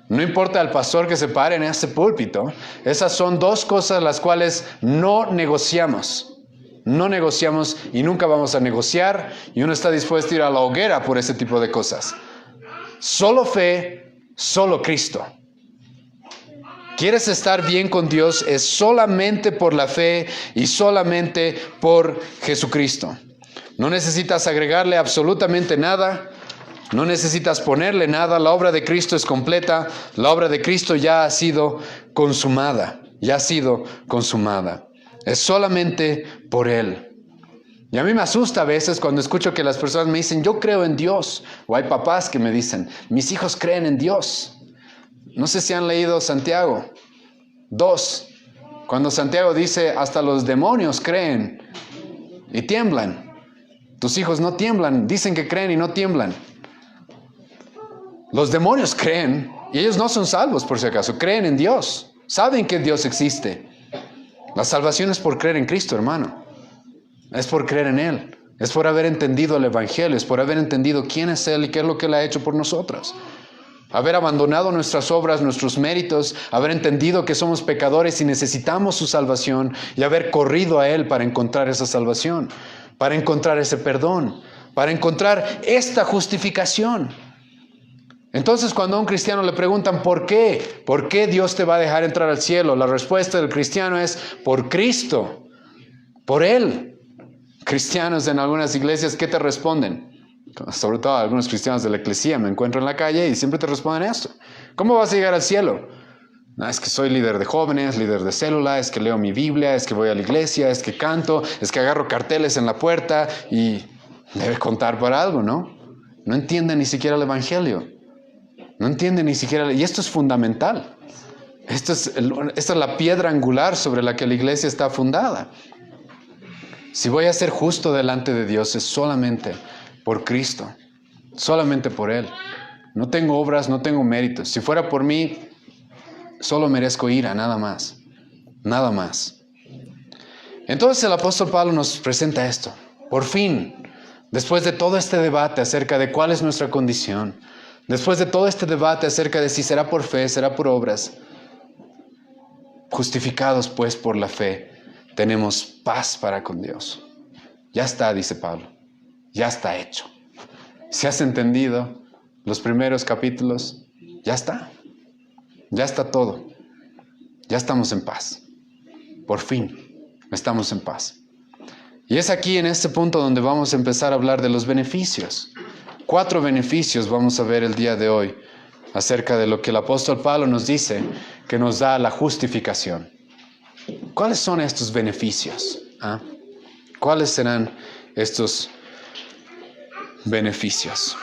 no importa el pastor que se pare en este púlpito, esas son dos cosas las cuales no negociamos. No negociamos y nunca vamos a negociar, y uno está dispuesto a ir a la hoguera por ese tipo de cosas. Solo fe, solo Cristo. ¿Quieres estar bien con Dios? Es solamente por la fe y solamente por Jesucristo. No necesitas agregarle absolutamente nada. No necesitas ponerle nada. La obra de Cristo es completa. La obra de Cristo ya ha sido consumada. Ya ha sido consumada. Es solamente por Él. Y a mí me asusta a veces cuando escucho que las personas me dicen, yo creo en Dios. O hay papás que me dicen, mis hijos creen en Dios. No sé si han leído Santiago 2, cuando Santiago dice, hasta los demonios creen y tiemblan. Tus hijos no tiemblan, dicen que creen y no tiemblan. Los demonios creen y ellos no son salvos por si acaso, creen en Dios, saben que Dios existe. La salvación es por creer en Cristo, hermano. Es por creer en Él, es por haber entendido el Evangelio, es por haber entendido quién es Él y qué es lo que Él ha hecho por nosotros. Haber abandonado nuestras obras, nuestros méritos, haber entendido que somos pecadores y necesitamos su salvación y haber corrido a Él para encontrar esa salvación, para encontrar ese perdón, para encontrar esta justificación. Entonces, cuando a un cristiano le preguntan ¿por qué? ¿Por qué Dios te va a dejar entrar al cielo? La respuesta del cristiano es por Cristo, por Él. Cristianos en algunas iglesias, ¿qué te responden? Sobre todo algunos cristianos de la eclesía, me encuentro en la calle y siempre te responden esto. ¿Cómo vas a llegar al cielo? No, es que soy líder de jóvenes, líder de célula, es que leo mi Biblia, es que voy a la iglesia, es que canto, es que agarro carteles en la puerta y debe contar para algo, ¿no? No entienden ni siquiera el Evangelio. No entienden ni siquiera, y esto es fundamental. Esta es la piedra angular sobre la que la iglesia está fundada. Si voy a ser justo delante de Dios es solamente por Cristo, solamente por Él. No tengo obras, no tengo méritos. Si fuera por mí, solo merezco ira, nada más. Nada más. Entonces el apóstol Pablo nos presenta esto. Por fin, después de todo este debate acerca de cuál es nuestra condición, después de todo este debate acerca de si será por fe, será por obras, justificados pues por la fe, tenemos paz para con Dios. Ya está, dice Pablo. Ya está hecho. Si has entendido los primeros capítulos, ya está. Ya está todo. Ya estamos en paz. Por fin, estamos en paz. Y es aquí en este punto donde vamos a empezar a hablar de los beneficios. 4 beneficios vamos a ver el día de hoy acerca de lo que el apóstol Pablo nos dice que nos da la justificación. ¿Cuáles son estos beneficios? ¿Cuáles serán estos beneficios?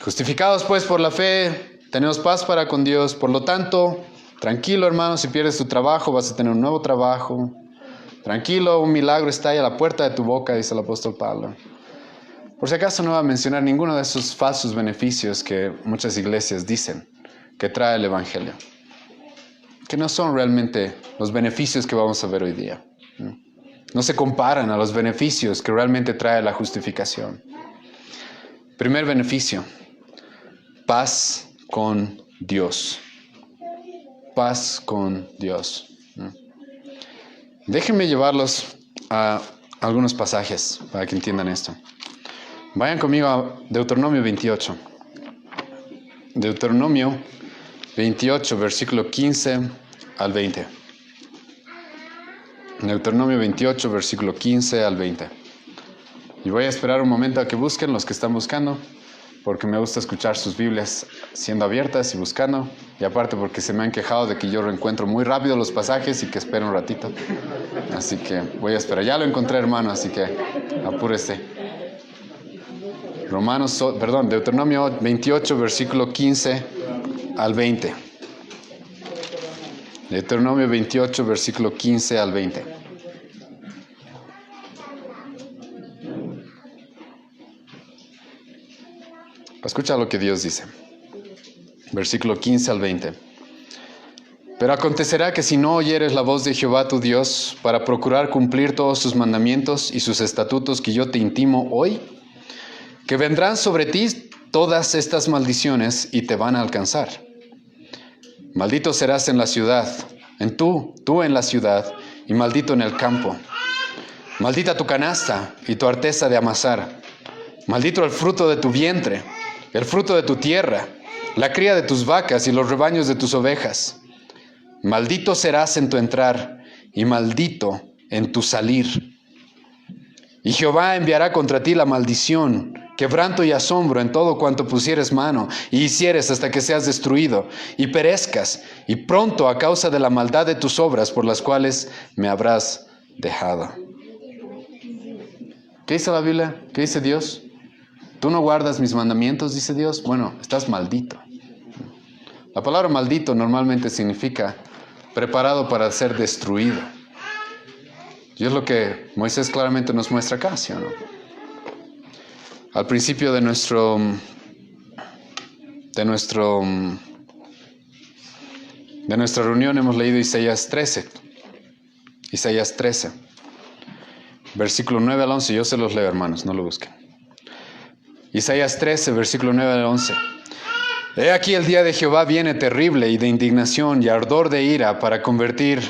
Justificados pues por la fe, tenemos paz para con Dios. Por lo tanto, tranquilo hermano, si pierdes tu trabajo vas a tener un nuevo trabajo. Tranquilo, un milagro está ahí a la puerta de tu boca, dice el apóstol Pablo. Por si acaso no va a mencionar ninguno de esos falsos beneficios que muchas iglesias dicen que trae el Evangelio, que no son realmente los beneficios que vamos a ver hoy día. No se comparan a los beneficios que realmente trae la justificación. Primer beneficio, paz con Dios. Paz con Dios. Déjenme llevarlos a algunos pasajes para que entiendan esto. Vayan conmigo a Deuteronomio 28. Deuteronomio 28, versículo 15 al 20. Deuteronomio 28, versículo 15 al 20. Y voy a esperar un momento a que busquen los que están buscando, porque me gusta escuchar sus Biblias siendo abiertas y buscando, y aparte porque se me han quejado de que yo reencuentro muy rápido los pasajes y que espero un ratito. Así que voy a esperar. Ya lo encontré, hermano, así que apúrese. Deuteronomio 28, versículo 15 al 20. Deuteronomio 28, versículo 15 al 20. Escucha lo que Dios dice. Versículo 15 al 20. Pero acontecerá que si no oyeres la voz de Jehová tu Dios para procurar cumplir todos sus mandamientos y sus estatutos que yo te intimo hoy, que vendrán sobre ti todas estas maldiciones y te van a alcanzar. Maldito serás en la ciudad, tú en la ciudad, y maldito en el campo. Maldita tu canasta y tu arteza de amasar. Maldito el fruto de tu vientre, el fruto de tu tierra, la cría de tus vacas y los rebaños de tus ovejas. Maldito serás en tu entrar y maldito en tu salir. Y Jehová enviará contra ti la maldición, quebranto y asombro en todo cuanto pusieres mano y hicieres hasta que seas destruido y perezcas, y pronto a causa de la maldad de tus obras por las cuales me habrás dejado. ¿Qué dice la Biblia? ¿Qué dice Dios? Tú no guardas mis mandamientos, dice Dios. Bueno, estás maldito. La palabra maldito normalmente significa preparado para ser destruido. Y es lo que Moisés claramente nos muestra acá, ¿sí o no? Al principio de nuestra reunión hemos leído Isaías 13. Isaías 13. Versículo 9 al 11. Yo se los leo, hermanos, no lo busquen. Isaías 13, versículo 9 al 11. He aquí el día de Jehová viene terrible y de indignación y ardor de ira para convertir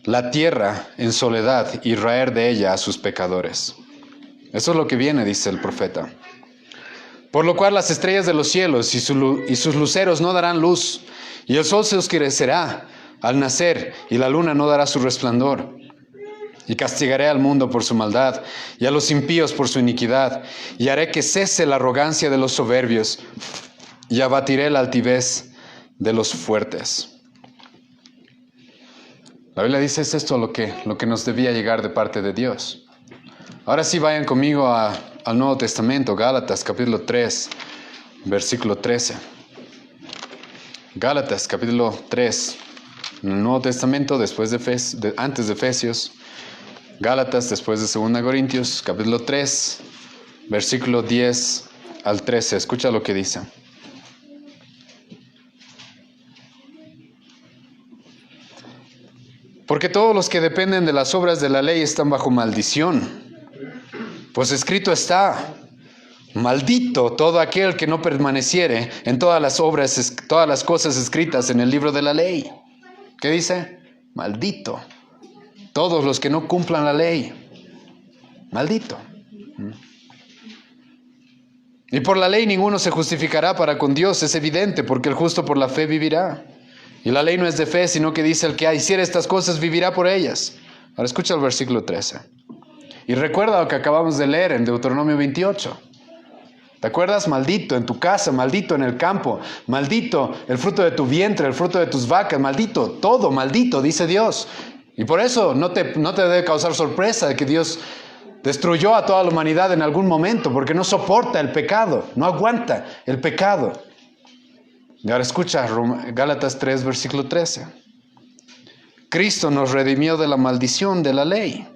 la tierra en soledad y raer de ella a sus pecadores. Eso es lo que viene, dice el profeta. Por lo cual las estrellas de los cielos y sus luceros no darán luz, y el sol se oscurecerá al nacer, y la luna no dará su resplandor. Y castigaré al mundo por su maldad, y a los impíos por su iniquidad, y haré que cese la arrogancia de los soberbios, y abatiré la altivez de los fuertes. La Biblia dice, es esto lo que nos debía llegar de parte de Dios. Ahora sí vayan conmigo al Nuevo Testamento, Gálatas capítulo 3, versículo 13. Gálatas capítulo 3, en el Nuevo Testamento, antes de Efesios. Gálatas después de 2 Corintios, capítulo 3, versículo 10 al 13. Escucha lo que dice. Porque todos los que dependen de las obras de la ley están bajo maldición. Pues escrito está, maldito todo aquel que no permaneciere en todas las cosas escritas en el libro de la ley. ¿Qué dice? Maldito. Todos los que no cumplan la ley. Maldito. Y por la ley ninguno se justificará para con Dios, es evidente, porque el justo por la fe vivirá. Y la ley no es de fe, sino que dice el que hiciere estas cosas vivirá por ellas. Ahora escucha el versículo 13. Y recuerda lo que acabamos de leer en Deuteronomio 28. ¿Te acuerdas? Maldito en tu casa, maldito en el campo, maldito el fruto de tu vientre, el fruto de tus vacas, maldito, todo maldito, dice Dios. Y por eso no te debe causar sorpresa de que Dios destruyó a toda la humanidad en algún momento, porque no soporta el pecado, no aguanta el pecado. Y ahora escucha Gálatas 3, versículo 13. Cristo nos redimió de la maldición de la ley,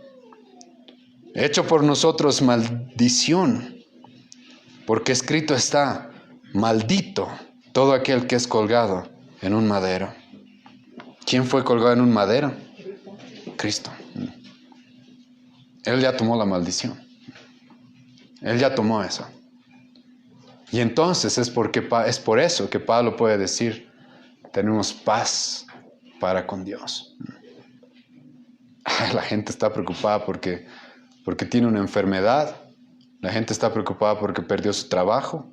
hecho por nosotros maldición, porque escrito está, maldito todo aquel que es colgado en un madero. ¿Quién fue colgado en un madero? Cristo. Él ya tomó la maldición. Él ya tomó eso. Y entonces es por eso que Pablo puede decir, tenemos paz para con Dios. La gente está preocupada porque tiene una enfermedad. La gente está preocupada porque perdió su trabajo.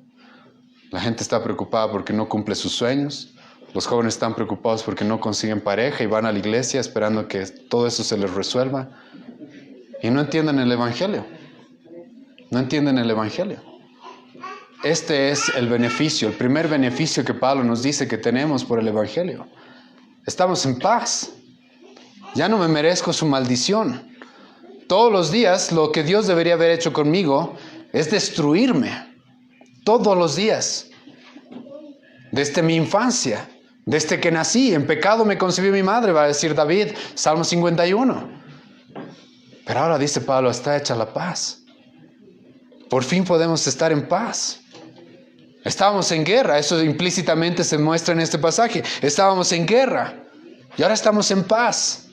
La gente está preocupada porque no cumple sus sueños. Los jóvenes están preocupados porque no consiguen pareja y van a la iglesia esperando que todo eso se les resuelva. Y no entienden el Evangelio. No entienden el Evangelio. Este es el beneficio, el primer beneficio que Pablo nos dice que tenemos por el Evangelio. Estamos en paz. Ya no me merezco su maldición. Todos los días lo que Dios debería haber hecho conmigo es destruirme. Todos los días. Desde mi infancia. Desde que nací, en pecado me concibió mi madre, va a decir David, Salmo 51. Pero ahora dice Pablo, está hecha la paz. Por fin podemos estar en paz. Estábamos en guerra, eso implícitamente se muestra en este pasaje. Estábamos en guerra y ahora estamos en paz.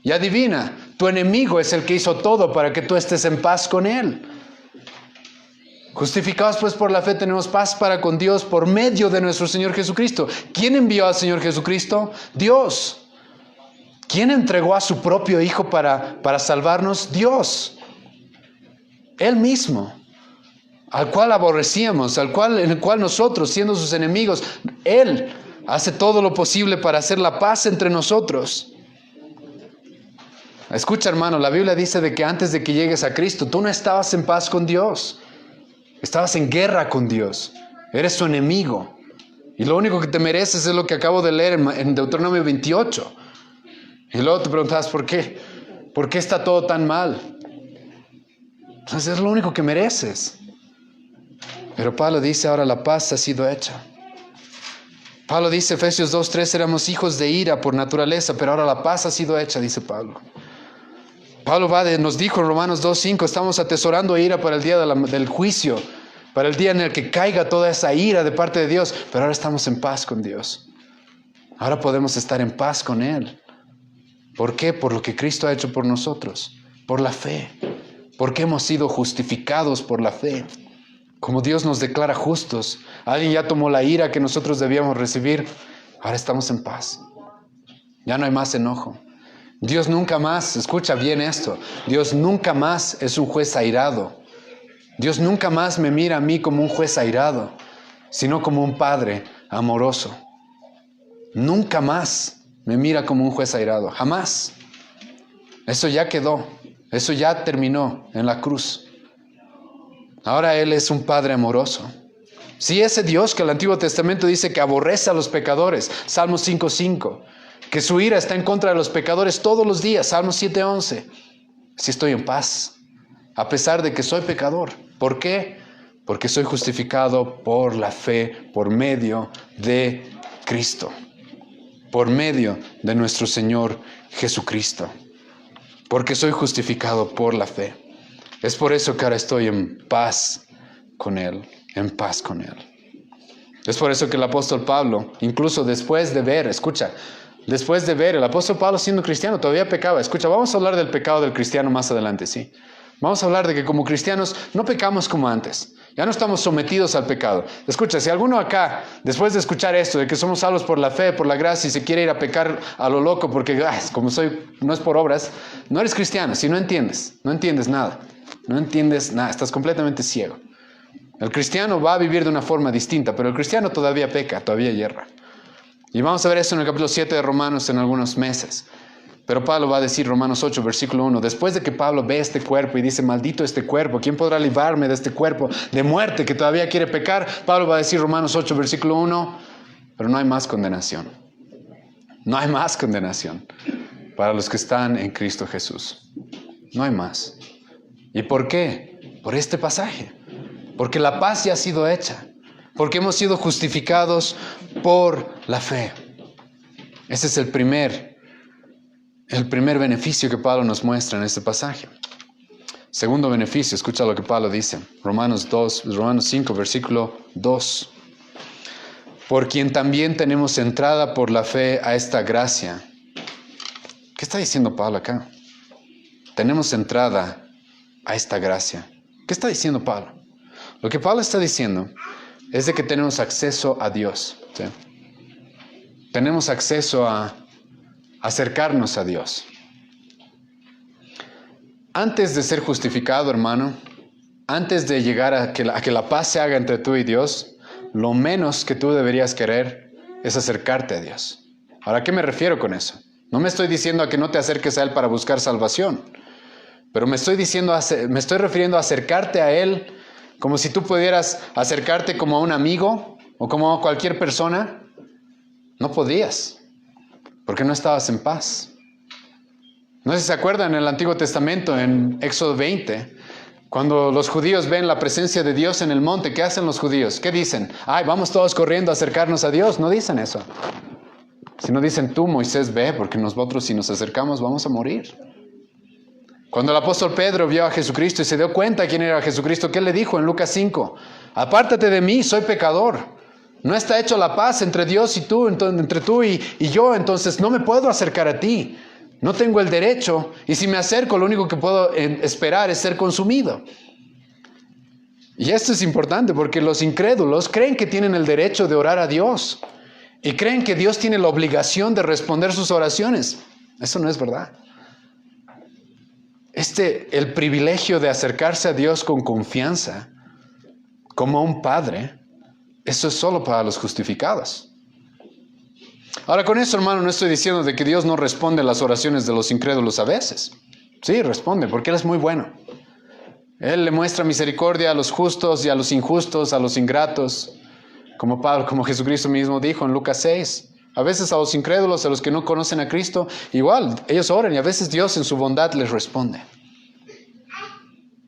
Y adivina, tu enemigo es el que hizo todo para que tú estés en paz con él. Justificados pues por la fe tenemos paz para con Dios por medio de nuestro Señor Jesucristo. ¿Quién envió al Señor Jesucristo? Dios. ¿Quién entregó a su propio Hijo para salvarnos? Dios. Él mismo. Al cual aborrecíamos, en el cual nosotros, siendo sus enemigos, Él hace todo lo posible para hacer la paz entre nosotros. Escucha, hermano, la Biblia dice de que antes de que llegues a Cristo, tú no estabas en paz con Dios. Estabas en guerra con Dios. Eres su enemigo. Y lo único que te mereces es lo que acabo de leer en Deuteronomio 28. Y luego te preguntabas, ¿por qué? ¿Por qué está todo tan mal? Entonces es lo único que mereces. Pero Pablo dice, ahora la paz ha sido hecha. Pablo dice, Efesios 2:3, éramos hijos de ira por naturaleza, pero ahora la paz ha sido hecha, dice Pablo. Pablo nos dijo en Romanos 2:5, estamos atesorando ira para el día del juicio, para el día en el que caiga toda esa ira de parte de Dios, pero ahora estamos en paz con Dios. Ahora podemos estar en paz con Él. ¿Por qué? Por lo que Cristo ha hecho por nosotros, por la fe, porque hemos sido justificados por la fe. Como Dios nos declara justos, alguien ya tomó la ira que nosotros debíamos recibir, ahora estamos en paz. Ya no hay más enojo. Dios nunca más, escucha bien esto, Dios nunca más es un juez airado. Dios nunca más me mira a mí como un juez airado, sino como un padre amoroso. Nunca más me mira como un juez airado, jamás. Eso ya quedó, eso ya terminó en la cruz. Ahora Él es un Padre amoroso. Sí, ese Dios que el Antiguo Testamento dice que aborrece a los pecadores, Salmos 5:5, que su ira está en contra de los pecadores todos los días, Salmos 7:11. Sí estoy en paz, a pesar de que soy pecador. ¿Por qué? Porque soy justificado por la fe, por medio de Cristo, por medio de nuestro Señor Jesucristo, porque soy justificado por la fe. Es por eso que ahora estoy en paz con Él, en paz con Él. Es por eso que el apóstol Pablo, incluso después de ver, escucha, después de ver, el apóstol Pablo siendo cristiano todavía pecaba. Escucha, vamos a hablar del pecado del cristiano más adelante, sí. Vamos a hablar de que como cristianos no pecamos como antes. Ya no estamos sometidos al pecado. Escucha, si alguno acá, después de escuchar esto, de que somos salvos por la fe, por la gracia, y se quiere ir a pecar a lo loco porque, como no es por obras, no eres cristiano, si no entiendes nada. No entiendes nada, estás completamente ciego. El cristiano va a vivir de una forma distinta, pero el cristiano todavía peca, todavía yerra. Y vamos a ver eso en el capítulo 7 de Romanos en algunos meses. Pero Pablo va a decir, Romanos 8, versículo 1, después de que Pablo ve este cuerpo y dice, maldito este cuerpo, ¿quién podrá librarme de este cuerpo de muerte que todavía quiere pecar? Pablo va a decir, Romanos 8, versículo 1, pero no hay más condenación. No hay más condenación para los que están en Cristo Jesús. No hay más. ¿Y por qué? Por este pasaje. Porque la paz ya ha sido hecha. Porque hemos sido justificados por la fe. Ese es el primer beneficio que Pablo nos muestra en este pasaje. Segundo beneficio, escucha lo que Pablo dice. Romanos 5, versículo 2. Por quien también tenemos entrada por la fe a esta gracia. ¿Qué está diciendo Pablo acá? Tenemos entrada a esta gracia. ¿Qué está diciendo Pablo? Lo que Pablo está diciendo es de que tenemos acceso a Dios. ¿Sí? Tenemos acceso a acercarnos a Dios. Antes de ser justificado, hermano, antes de llegar a que la paz se haga entre tú y Dios, lo menos que tú deberías querer es acercarte a Dios. Ahora, ¿a qué me refiero con eso? No me estoy diciendo a que no te acerques a Él para buscar salvación, pero me estoy refiriendo a acercarte a Él como si tú pudieras acercarte como a un amigo o como a cualquier persona. No podías, porque no estabas en paz. No sé si se acuerdan en el Antiguo Testamento, en Éxodo 20, cuando los judíos ven la presencia de Dios en el monte, ¿qué hacen los judíos? ¿Qué dicen? ¡Ay, vamos todos corriendo a acercarnos a Dios! No dicen eso. Sino dicen, tú, Moisés, ve, porque nosotros si nos acercamos vamos a morir. Cuando el apóstol Pedro vio a Jesucristo y se dio cuenta quién era Jesucristo, ¿qué le dijo en Lucas 5? Apártate de mí, soy pecador. No está hecho la paz entre Dios y tú, entre tú y yo, entonces no me puedo acercar a ti. No tengo el derecho, y si me acerco, lo único que puedo esperar es ser consumido. Y esto es importante porque los incrédulos creen que tienen el derecho de orar a Dios y creen que Dios tiene la obligación de responder sus oraciones. Eso no es verdad. El privilegio de acercarse a Dios con confianza, como a un padre, eso es solo para los justificados. Ahora, con eso, hermano, no estoy diciendo de que Dios no responde a las oraciones de los incrédulos a veces. Sí, responde, porque Él es muy bueno. Él le muestra misericordia a los justos y a los injustos, a los ingratos, como Jesucristo mismo dijo en Lucas 6. A veces a los incrédulos, a los que no conocen a Cristo, igual, ellos oran y a veces Dios en su bondad les responde.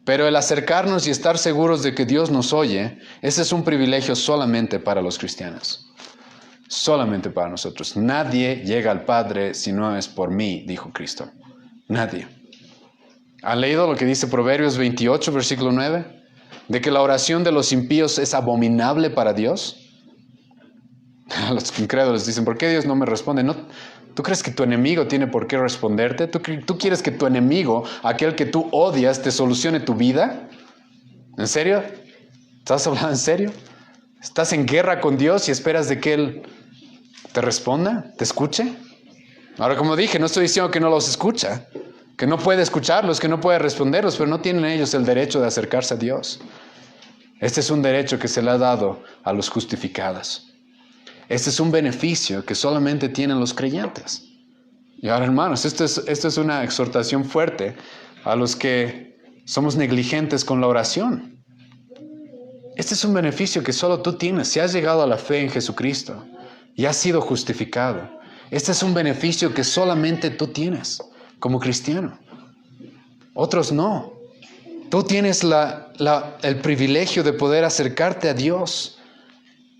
Pero el acercarnos y estar seguros de que Dios nos oye, ese es un privilegio solamente para los cristianos. Solamente para nosotros. Nadie llega al Padre si no es por mí, dijo Cristo. Nadie. ¿Han leído lo que dice Proverbios 28, versículo 9? De que la oración de los impíos es abominable para Dios. Los incrédulos dicen, ¿por qué Dios no me responde? No, ¿tú crees que tu enemigo tiene por qué responderte? ¿Tú quieres que tu enemigo, aquel que tú odias, te solucione tu vida? ¿En serio? ¿Estás hablando en serio? ¿Estás en guerra con Dios y esperas de que Él te responda, te escuche? Ahora, como dije, no estoy diciendo que no los escucha, que no puede escucharlos, que no puede responderlos, pero no tienen ellos el derecho de acercarse a Dios. Este es un derecho que se le ha dado a los justificados. Este es un beneficio que solamente tienen los creyentes. Y ahora, hermanos, esto es una exhortación fuerte a los que somos negligentes con la oración. Este es un beneficio que solo tú tienes si has llegado a la fe en Jesucristo y has sido justificado. Este es un beneficio que solamente tú tienes como cristiano. Otros no. Tú tienes el privilegio de poder acercarte a Dios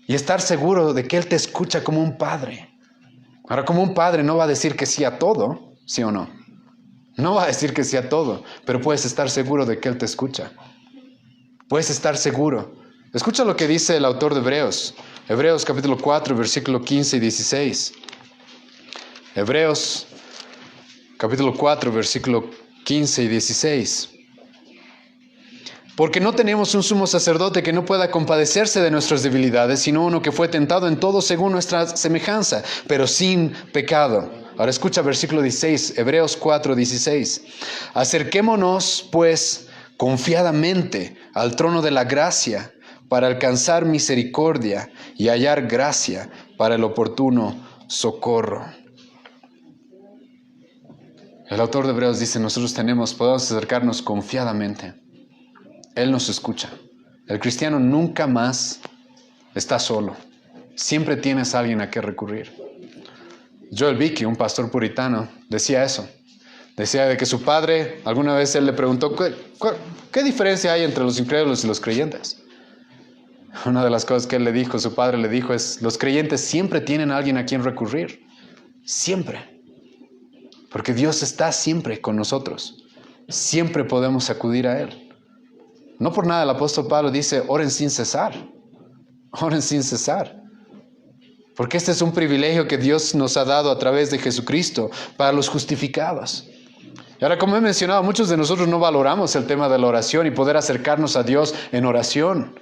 y estar seguro de que Él te escucha como un padre. Ahora, como un padre no va a decir que sí a todo, ¿sí o no? No va a decir que sí a todo, pero puedes estar seguro de que Él te escucha. Puedes estar seguro. Escucha lo que dice el autor de Hebreos. Hebreos capítulo 4, versículo 15 y 16. Hebreos capítulo 4, versículo 15 y 16. Porque no tenemos un sumo sacerdote que no pueda compadecerse de nuestras debilidades, sino uno que fue tentado en todo según nuestra semejanza, pero sin pecado. Ahora escucha versículo 16, Hebreos 4, 16. Acerquémonos, pues, confiadamente al trono de la gracia, para alcanzar misericordia y hallar gracia para el oportuno socorro. El autor de Hebreos dice, nosotros podemos acercarnos confiadamente. Él nos escucha. El cristiano nunca más está solo. Siempre tienes a alguien a quien recurrir. Joel Vicky, un pastor puritano, decía eso. Decía de que su padre, alguna vez él le preguntó, ¿qué diferencia hay entre los incrédulos y los creyentes? Una de las cosas que él le dijo, su padre le dijo es, los creyentes siempre tienen a alguien a quien recurrir. Siempre. Porque Dios está siempre con nosotros. Siempre podemos acudir a Él. No por nada el apóstol Pablo dice, oren sin cesar. Oren sin cesar. Porque este es un privilegio que Dios nos ha dado a través de Jesucristo para los justificados. Y ahora, como he mencionado, muchos de nosotros no valoramos el tema de la oración y poder acercarnos a Dios en oración.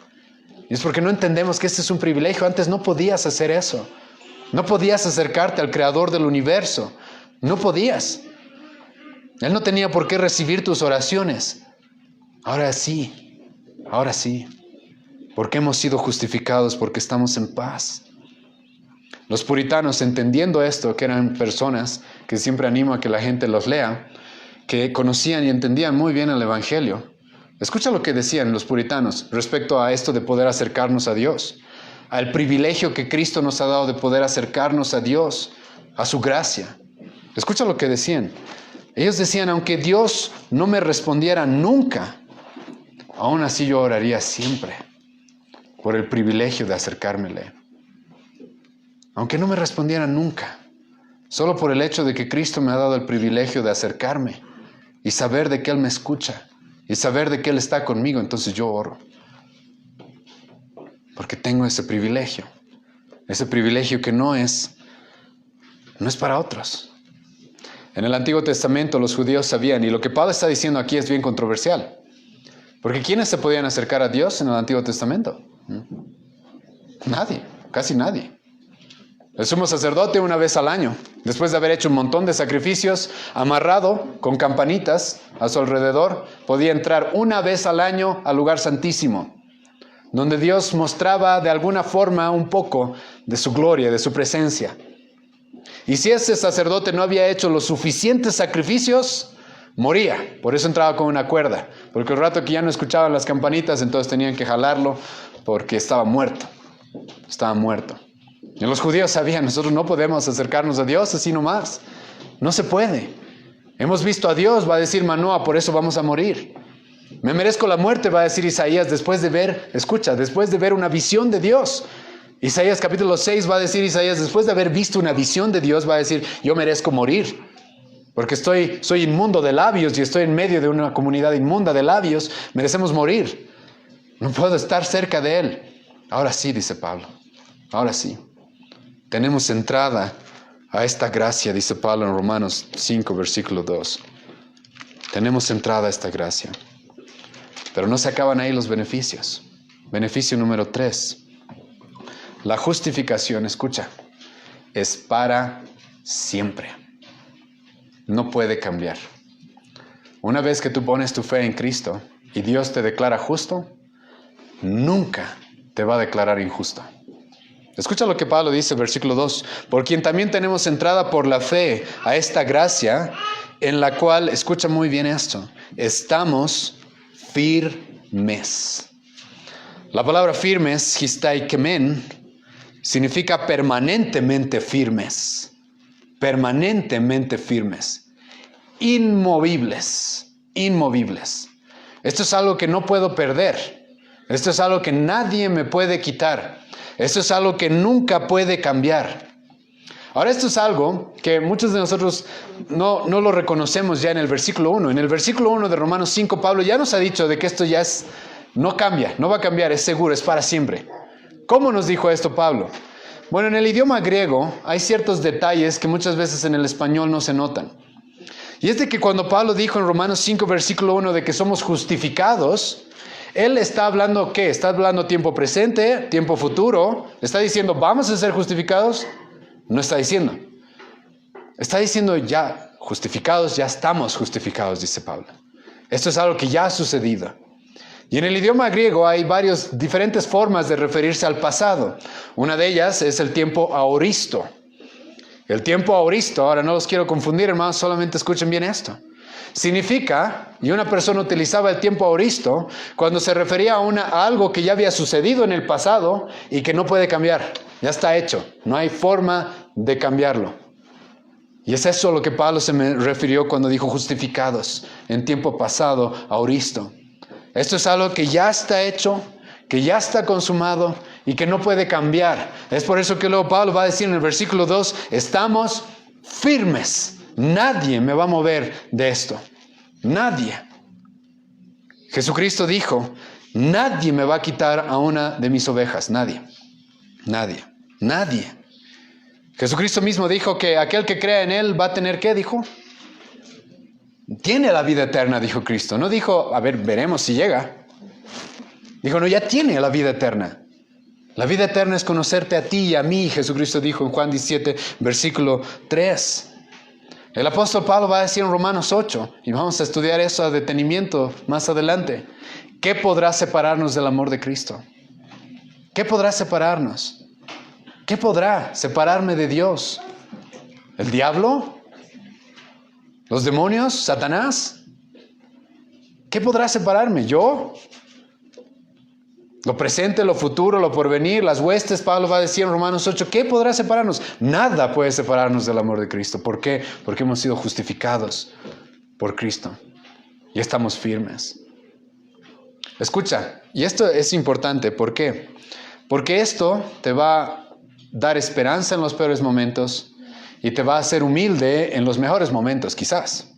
Y es porque no entendemos que este es un privilegio. Antes no podías hacer eso. No podías acercarte al Creador del universo. No podías. Él no tenía por qué recibir tus oraciones. Ahora sí. Ahora sí. Porque hemos sido justificados, porque estamos en paz. Los puritanos, entendiendo esto, que eran personas que siempre animo a que la gente los lea, que conocían y entendían muy bien el Evangelio. Escucha lo que decían los puritanos respecto a esto de poder acercarnos a Dios, al privilegio que Cristo nos ha dado de poder acercarnos a Dios, a su gracia. Escucha lo que decían. Ellos decían, aunque Dios no me respondiera nunca, aún así yo oraría siempre por el privilegio de acercármele. Aunque no me respondiera nunca, solo por el hecho de que Cristo me ha dado el privilegio de acercarme y saber de que Él me escucha y saber de que Él está conmigo, entonces yo oro. Porque tengo ese privilegio que no es para otros. En el Antiguo Testamento los judíos sabían, y lo que Pablo está diciendo aquí es bien controversial. Porque ¿quiénes se podían acercar a Dios en el Antiguo Testamento? Nadie, casi nadie. El sumo sacerdote una vez al año, después de haber hecho un montón de sacrificios, amarrado con campanitas a su alrededor, podía entrar una vez al año al lugar santísimo, donde Dios mostraba de alguna forma un poco de su gloria, de su presencia. Y si ese sacerdote no había hecho los suficientes sacrificios, moría. Por eso entraba con una cuerda. Porque el rato que ya no escuchaban las campanitas, entonces tenían que jalarlo porque estaba muerto. Estaba muerto. Y los judíos sabían, nosotros no podemos acercarnos a Dios así nomás. No se puede. Hemos visto a Dios, va a decir Manoah, por eso vamos a morir. Me merezco la muerte, va a decir Isaías, después de ver una visión de Dios. Isaías capítulo 6 va a decir Isaías, después de haber visto una visión de Dios, va a decir, yo merezco morir. Porque soy inmundo de labios y estoy en medio de una comunidad inmunda de labios, merecemos morir. No puedo estar cerca de Él. Ahora sí, dice Pablo, ahora sí. Tenemos entrada a esta gracia, dice Pablo en Romanos 5, versículo 2. Tenemos entrada a esta gracia. Pero no se acaban ahí los beneficios. Beneficio número 3. La justificación, escucha, es para siempre. No puede cambiar. Una vez que tú pones tu fe en Cristo y Dios te declara justo, nunca te va a declarar injusto. Escucha lo que Pablo dice, versículo 2. Por quien también tenemos entrada por la fe a esta gracia, en la cual, escucha muy bien esto, estamos firmes. La palabra firmes, histaikemen, significa permanentemente firmes. Permanentemente firmes. Inmovibles. Inmovibles. Esto es algo que no puedo perder. Esto es algo que nadie me puede quitar. Esto es algo que nunca puede cambiar. Ahora, esto es algo que muchos de nosotros no lo reconocemos ya en el versículo 1. En el versículo 1 de Romanos 5, Pablo ya nos ha dicho de que esto ya no cambia, no va a cambiar, es seguro, es para siempre. ¿Cómo nos dijo esto Pablo? Bueno, en el idioma griego hay ciertos detalles que muchas veces en el español no se notan. Y es de que cuando Pablo dijo en Romanos 5, versículo 1, de que somos justificados, él está hablando, ¿qué? ¿Está hablando tiempo presente, tiempo futuro? ¿Está diciendo, vamos a ser justificados? No está diciendo. Está diciendo, ya justificados, ya estamos justificados, dice Pablo. Esto es algo que ya ha sucedido. Y en el idioma griego hay varias diferentes formas de referirse al pasado. Una de ellas es el tiempo aoristo. El tiempo aoristo, ahora no los quiero confundir, hermanos, solamente escuchen bien esto. Significa, y una persona utilizaba el tiempo aoristo cuando se refería a algo que ya había sucedido en el pasado y que no puede cambiar. Ya está hecho, no hay forma de cambiarlo. Y es eso a lo que Pablo se me refirió cuando dijo justificados en tiempo pasado, aoristo. Esto es algo que ya está hecho, que ya está consumado y que no puede cambiar. Es por eso que luego Pablo va a decir en el versículo 2, estamos firmes. Nadie me va a mover de esto. Nadie. Jesucristo dijo, nadie me va a quitar a una de mis ovejas. Nadie. Nadie. Nadie. Jesucristo mismo dijo que aquel que crea en Él va a tener, ¿qué dijo? Tiene la vida eterna, dijo Cristo. No dijo, a ver, veremos si llega. Dijo, no, ya tiene la vida eterna. La vida eterna es conocerte a ti y a mí, Jesucristo dijo en Juan 17, versículo 3. El apóstol Pablo va a decir en Romanos 8, y vamos a estudiar eso a detenimiento más adelante. ¿Qué podrá separarnos del amor de Cristo? ¿Qué podrá separarnos? ¿Qué podrá separarme de Dios? ¿El diablo? ¿Los demonios? ¿Satanás? ¿Qué podrá separarme? ¿Yo? Lo presente, lo futuro, lo porvenir, las huestes, Pablo va a decir en Romanos 8, ¿qué podrá separarnos? Nada puede separarnos del amor de Cristo. ¿Por qué? Porque hemos sido justificados por Cristo y estamos firmes. Escucha, y esto es importante, ¿por qué? Porque esto te va a dar esperanza en los peores momentos y te va a hacer humilde en los mejores momentos, quizás.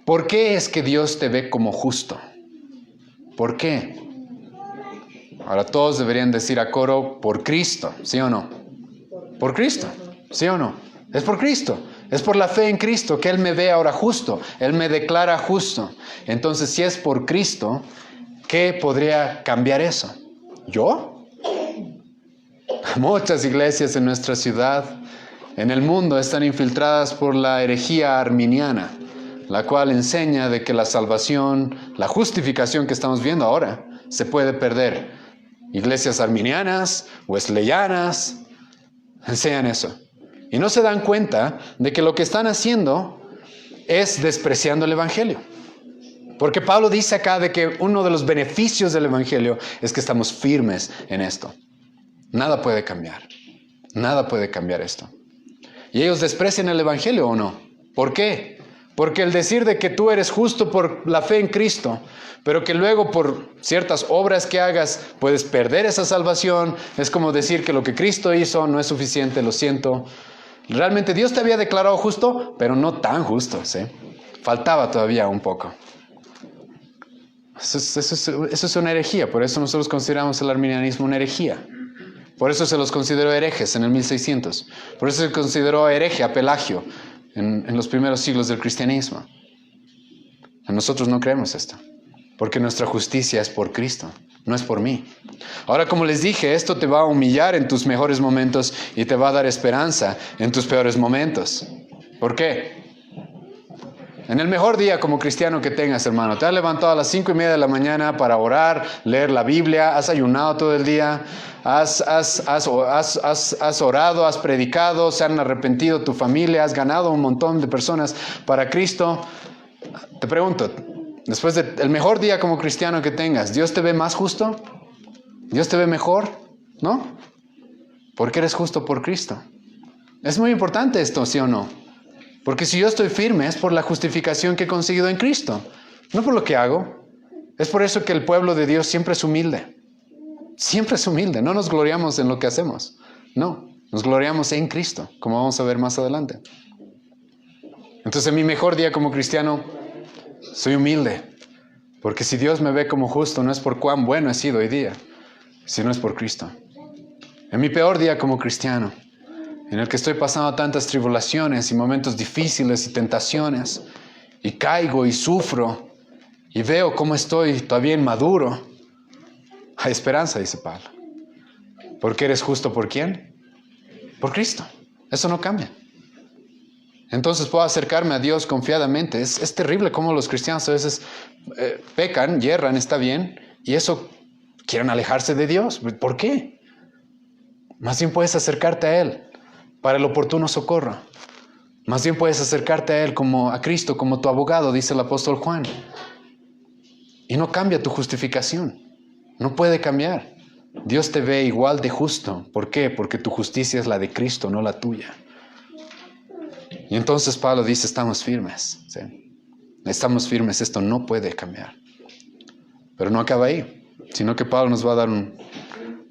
¿Por qué es que Dios te ve como justo? ¿Por qué? Ahora todos deberían decir a coro, por Cristo, ¿sí o no? Por Cristo, ¿sí o no? Es por Cristo, es por la fe en Cristo que Él me ve ahora justo, Él me declara justo. Entonces, si es por Cristo, ¿qué podría cambiar eso? ¿Yo? Muchas iglesias en nuestra ciudad, en el mundo, están infiltradas por la herejía arminiana, la cual enseña de que la salvación, la justificación que estamos viendo ahora, se puede perder. Iglesias arminianas, wesleyanas, enseñan eso. Y no se dan cuenta de que lo que están haciendo es despreciando el Evangelio. Porque Pablo dice acá de que uno de los beneficios del Evangelio es que estamos firmes en esto. Nada puede cambiar. Nada puede cambiar esto. ¿Y ellos desprecian el Evangelio o no? ¿Por qué? Porque el decir de que tú eres justo por la fe en Cristo, pero que luego por ciertas obras que hagas puedes perder esa salvación, es como decir que lo que Cristo hizo no es suficiente, lo siento. Realmente Dios te había declarado justo, pero no tan justo, ¿sí? Faltaba todavía un poco. Eso es una herejía, por eso nosotros consideramos el arminianismo una herejía. Por eso se los consideró herejes en el 1600. Por eso se consideró hereje a Pelagio en los primeros siglos del cristianismo. Nosotros no creemos esto, porque nuestra justicia es por Cristo, no es por mí. Ahora, como les dije, esto te va a humillar en tus mejores momentos y te va a dar esperanza en tus peores momentos. ¿Por qué? En el mejor día como cristiano que tengas, hermano, te has levantado a las 5:30 de la mañana para orar, leer la Biblia, has ayunado todo el día, has orado, has predicado, se han arrepentido tu familia, has ganado un montón de personas para Cristo. Te pregunto, después del mejor día como cristiano que tengas, ¿Dios te ve más justo? ¿Dios te ve mejor? ¿No? Porque eres justo por Cristo. Es muy importante esto, ¿sí o no? Porque si yo estoy firme es por la justificación que he conseguido en Cristo, no por lo que hago. Es por eso que el pueblo de Dios siempre es humilde. Siempre es humilde. No nos gloriamos en lo que hacemos. No, nos gloriamos en Cristo, como vamos a ver más adelante. Entonces, en mi mejor día como cristiano, soy humilde. Porque si Dios me ve como justo, no es por cuán bueno he sido hoy día, sino es por Cristo. En mi peor día como cristiano, en el que estoy pasando tantas tribulaciones y momentos difíciles y tentaciones, y caigo y sufro, y veo cómo estoy todavía inmaduro, hay esperanza, dice Pablo. ¿Porque eres justo por quién? Por Cristo. Eso no cambia. Entonces puedo acercarme a Dios confiadamente. Es terrible cómo los cristianos a veces pecan, yerran, está bien, y eso quieren alejarse de Dios. ¿Por qué? Más bien puedes acercarte a Él para el oportuno socorro. Más bien puedes acercarte a Él como a Cristo, como tu abogado, dice el apóstol Juan. Y no cambia tu justificación. No puede cambiar. Dios te ve igual de justo. ¿Por qué? Porque tu justicia es la de Cristo, no la tuya. Y entonces Pablo dice, estamos firmes. ¿Sí? Estamos firmes, esto no puede cambiar. Pero no acaba ahí, sino que Pablo nos va a dar un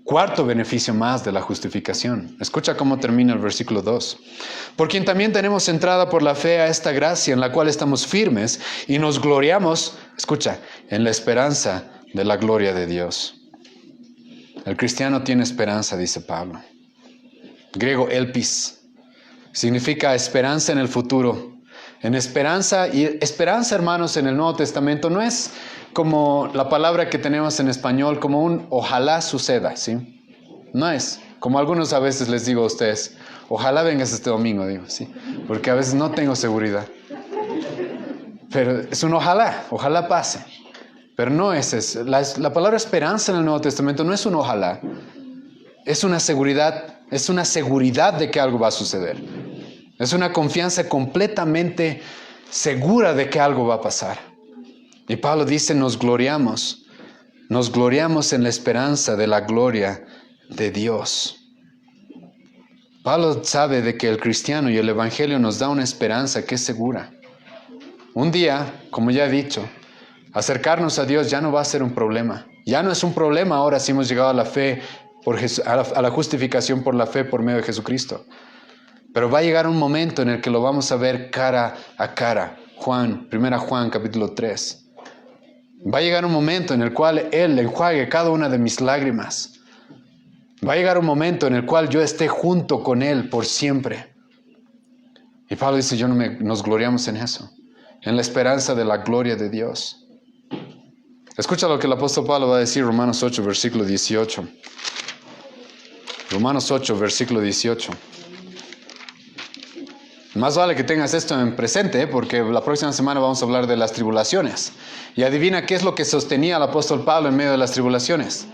cuarto beneficio más de la justificación. Escucha cómo termina el versículo 2. Por quien también tenemos entrada por la fe a esta gracia en la cual estamos firmes y nos gloriamos, escucha, en la esperanza de la gloria de Dios. El cristiano tiene esperanza, dice Pablo. Griego elpis. Significa esperanza en el futuro. En esperanza, y esperanza, hermanos, en el Nuevo Testamento no es como la palabra que tenemos en español, como un ojalá suceda, ¿sí? No es, como algunos a veces les digo a ustedes, ojalá vengas este domingo, digo, ¿sí? Porque a veces no tengo seguridad. Pero es un ojalá pase. Pero no es eso. La palabra esperanza en el Nuevo Testamento no es un ojalá. Es una seguridad de que algo va a suceder. Es una confianza completamente segura de que algo va a pasar. Y Pablo dice, nos gloriamos en la esperanza de la gloria de Dios. Pablo sabe de que el cristiano y el evangelio nos da una esperanza que es segura. Un día, como ya he dicho, acercarnos a Dios ya no va a ser un problema. Ya no es un problema ahora si hemos llegado a la fe, a la justificación por la fe por medio de Jesucristo. Pero va a llegar un momento en el que lo vamos a ver cara a cara. 1 Juan capítulo 3. Va a llegar un momento en el cual Él enjuague cada una de mis lágrimas. Va a llegar un momento en el cual yo esté junto con Él por siempre. Y Pablo dice, nos gloriamos en eso, en la esperanza de la gloria de Dios. Escucha lo que el apóstol Pablo va a decir, Romanos 8, versículo 18. Romanos 8, versículo 18. Más vale que tengas esto en presente, porque la próxima semana vamos a hablar de las tribulaciones. Y adivina qué es lo que sostenía al apóstol Pablo en medio de las tribulaciones.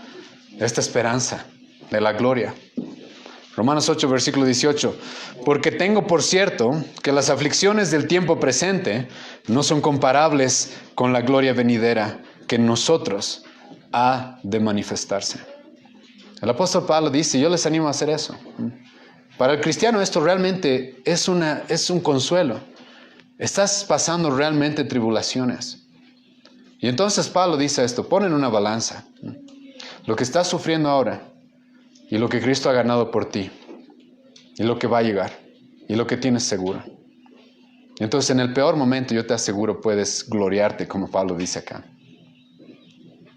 Esta esperanza de la gloria. Romanos 8, versículo 18. Porque tengo por cierto que las aflicciones del tiempo presente no son comparables con la gloria venidera que en nosotros ha de manifestarse. El apóstol Pablo dice, yo les animo a hacer eso. Para el cristiano esto realmente es un consuelo. ¿Estás pasando realmente tribulaciones? Y entonces Pablo dice esto, pon en una balanza lo que estás sufriendo ahora y lo que Cristo ha ganado por ti y lo que va a llegar y lo que tienes seguro. Entonces en el peor momento yo te aseguro puedes gloriarte, como Pablo dice acá.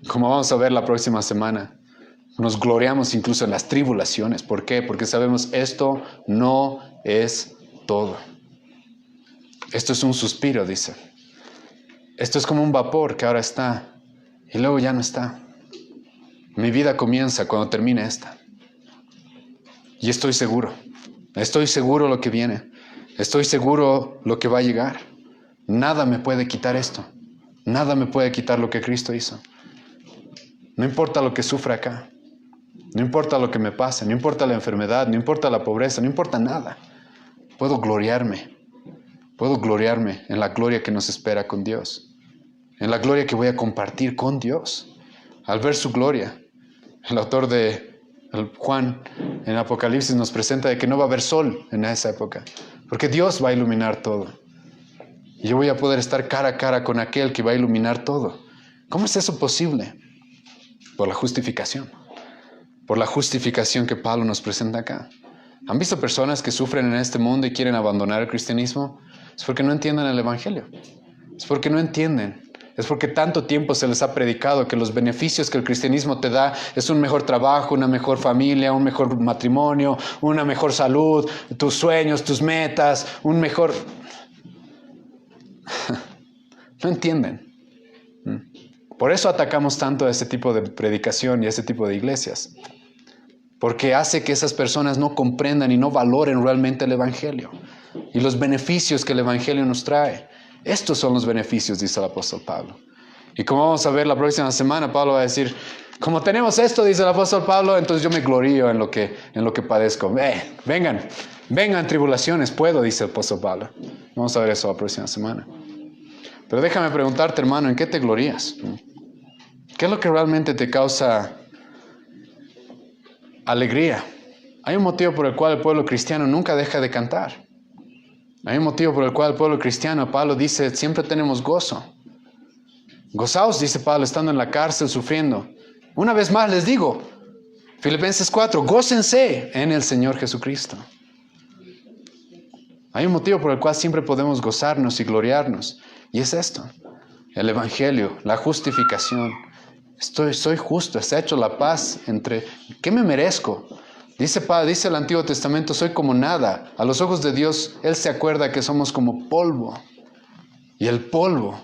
Como vamos a ver la próxima semana, nos gloriamos incluso en las tribulaciones. ¿Por qué? Porque sabemos esto no es todo. Esto es un suspiro, dice. Esto es como un vapor que ahora está y luego ya no está. Mi vida comienza cuando termine esta. Y estoy seguro lo que viene. Estoy seguro lo que va a llegar. Nada me puede quitar esto. Nada me puede quitar lo que Cristo hizo. No importa lo que sufra acá. No importa lo que me pase. No importa la enfermedad. No importa la pobreza. No importa nada. Puedo gloriarme. Puedo gloriarme en la gloria que nos espera con Dios. En la gloria que voy a compartir con Dios. Al ver su gloria. El autor de Juan en Apocalipsis nos presenta de que no va a haber sol en esa época. Porque Dios va a iluminar todo. Y yo voy a poder estar cara a cara con aquel que va a iluminar todo. ¿Cómo es eso posible? Por la justificación. Por la justificación que Pablo nos presenta acá. ¿Han visto personas que sufren en este mundo y quieren abandonar el cristianismo? Es porque no entienden el evangelio. Es porque no entienden. Es porque tanto tiempo se les ha predicado que los beneficios que el cristianismo te da es un mejor trabajo, una mejor familia, un mejor matrimonio, una mejor salud, tus sueños, tus metas, un mejor... No entienden. Por eso atacamos tanto a ese tipo de predicación y a ese tipo de iglesias. Porque hace que esas personas no comprendan y no valoren realmente el evangelio y los beneficios que el evangelio nos trae. Estos son los beneficios, dice el apóstol Pablo. Y como vamos a ver la próxima semana, Pablo va a decir, como tenemos esto, dice el apóstol Pablo, entonces yo me glorío en lo que padezco. Vengan tribulaciones, puedo, dice el apóstol Pablo. Vamos a ver eso la próxima semana. Pero déjame preguntarte, hermano, ¿en qué te glorías? ¿Qué es lo que realmente te causa alegría? Hay un motivo por el cual el pueblo cristiano nunca deja de cantar. Hay un motivo por el cual el pueblo cristiano, Pablo dice, siempre tenemos gozo. Gozaos, dice Pablo, estando en la cárcel, sufriendo. Una vez más les digo, Filipenses 4, gócense en el Señor Jesucristo. Hay un motivo por el cual siempre podemos gozarnos y gloriarnos. Y es esto, el evangelio, la justificación. Soy justo, se ha hecho la paz entre... ¿Qué me merezco? Dice el Antiguo Testamento, soy como nada. A los ojos de Dios, Él se acuerda que somos como polvo. Y el polvo,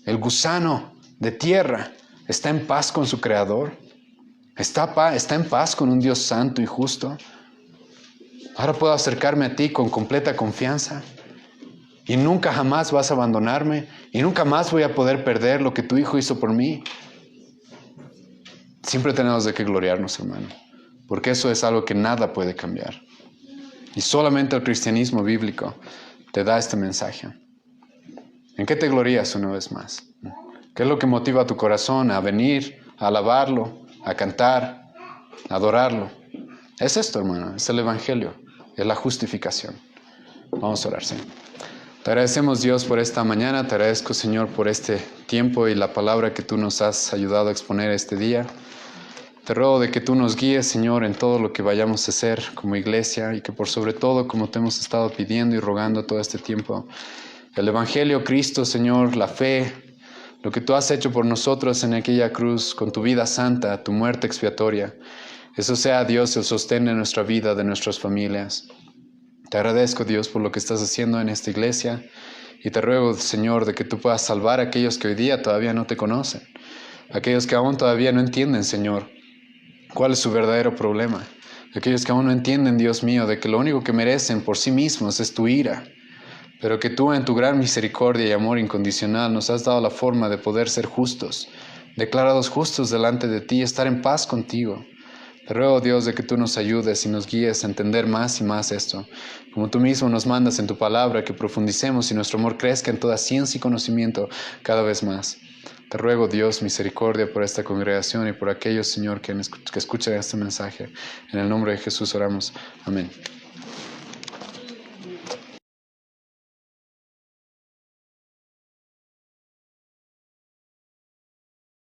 el gusano de tierra, está en paz con su Creador. Está en paz con un Dios santo y justo. Ahora puedo acercarme a ti con completa confianza. Y nunca jamás vas a abandonarme. Y nunca más voy a poder perder lo que tu Hijo hizo por mí. Siempre tenemos de qué gloriarnos, hermano. Porque eso es algo que nada puede cambiar. Y solamente el cristianismo bíblico te da este mensaje. ¿En qué te glorías una vez más? ¿Qué es lo que motiva a tu corazón a venir, a alabarlo, a cantar, a adorarlo? Es esto, hermano, es el evangelio, es la justificación. Vamos a orar, Señor. Te agradecemos, Dios, por esta mañana. Te agradezco, Señor, por este tiempo y la palabra que tú nos has ayudado a exponer este día. Te ruego de que tú nos guíes, Señor, en todo lo que vayamos a hacer como iglesia y que por sobre todo, como te hemos estado pidiendo y rogando todo este tiempo, el Evangelio, Cristo, Señor, la fe, lo que tú has hecho por nosotros en aquella cruz con tu vida santa, tu muerte expiatoria, eso sea, Dios, el sostén de nuestra vida, de nuestras familias. Te agradezco, Dios, por lo que estás haciendo en esta iglesia y te ruego, Señor, de que tú puedas salvar a aquellos que hoy día todavía no te conocen, aquellos que aún todavía no entienden, Señor, cuál es su verdadero problema. Aquellos que aún no entienden, Dios mío, de que lo único que merecen por sí mismos es tu ira, pero que tú en tu gran misericordia y amor incondicional nos has dado la forma de poder ser justos, declarados justos delante de ti, estar en paz contigo. Te ruego, Dios, de que tú nos ayudes y nos guíes a entender más y más esto, como tú mismo nos mandas en tu palabra, que profundicemos y nuestro amor crezca en toda ciencia y conocimiento cada vez más. Te ruego, Dios, misericordia por esta congregación y por aquellos, Señor, que escuchan este mensaje. En el nombre de Jesús oramos. Amén.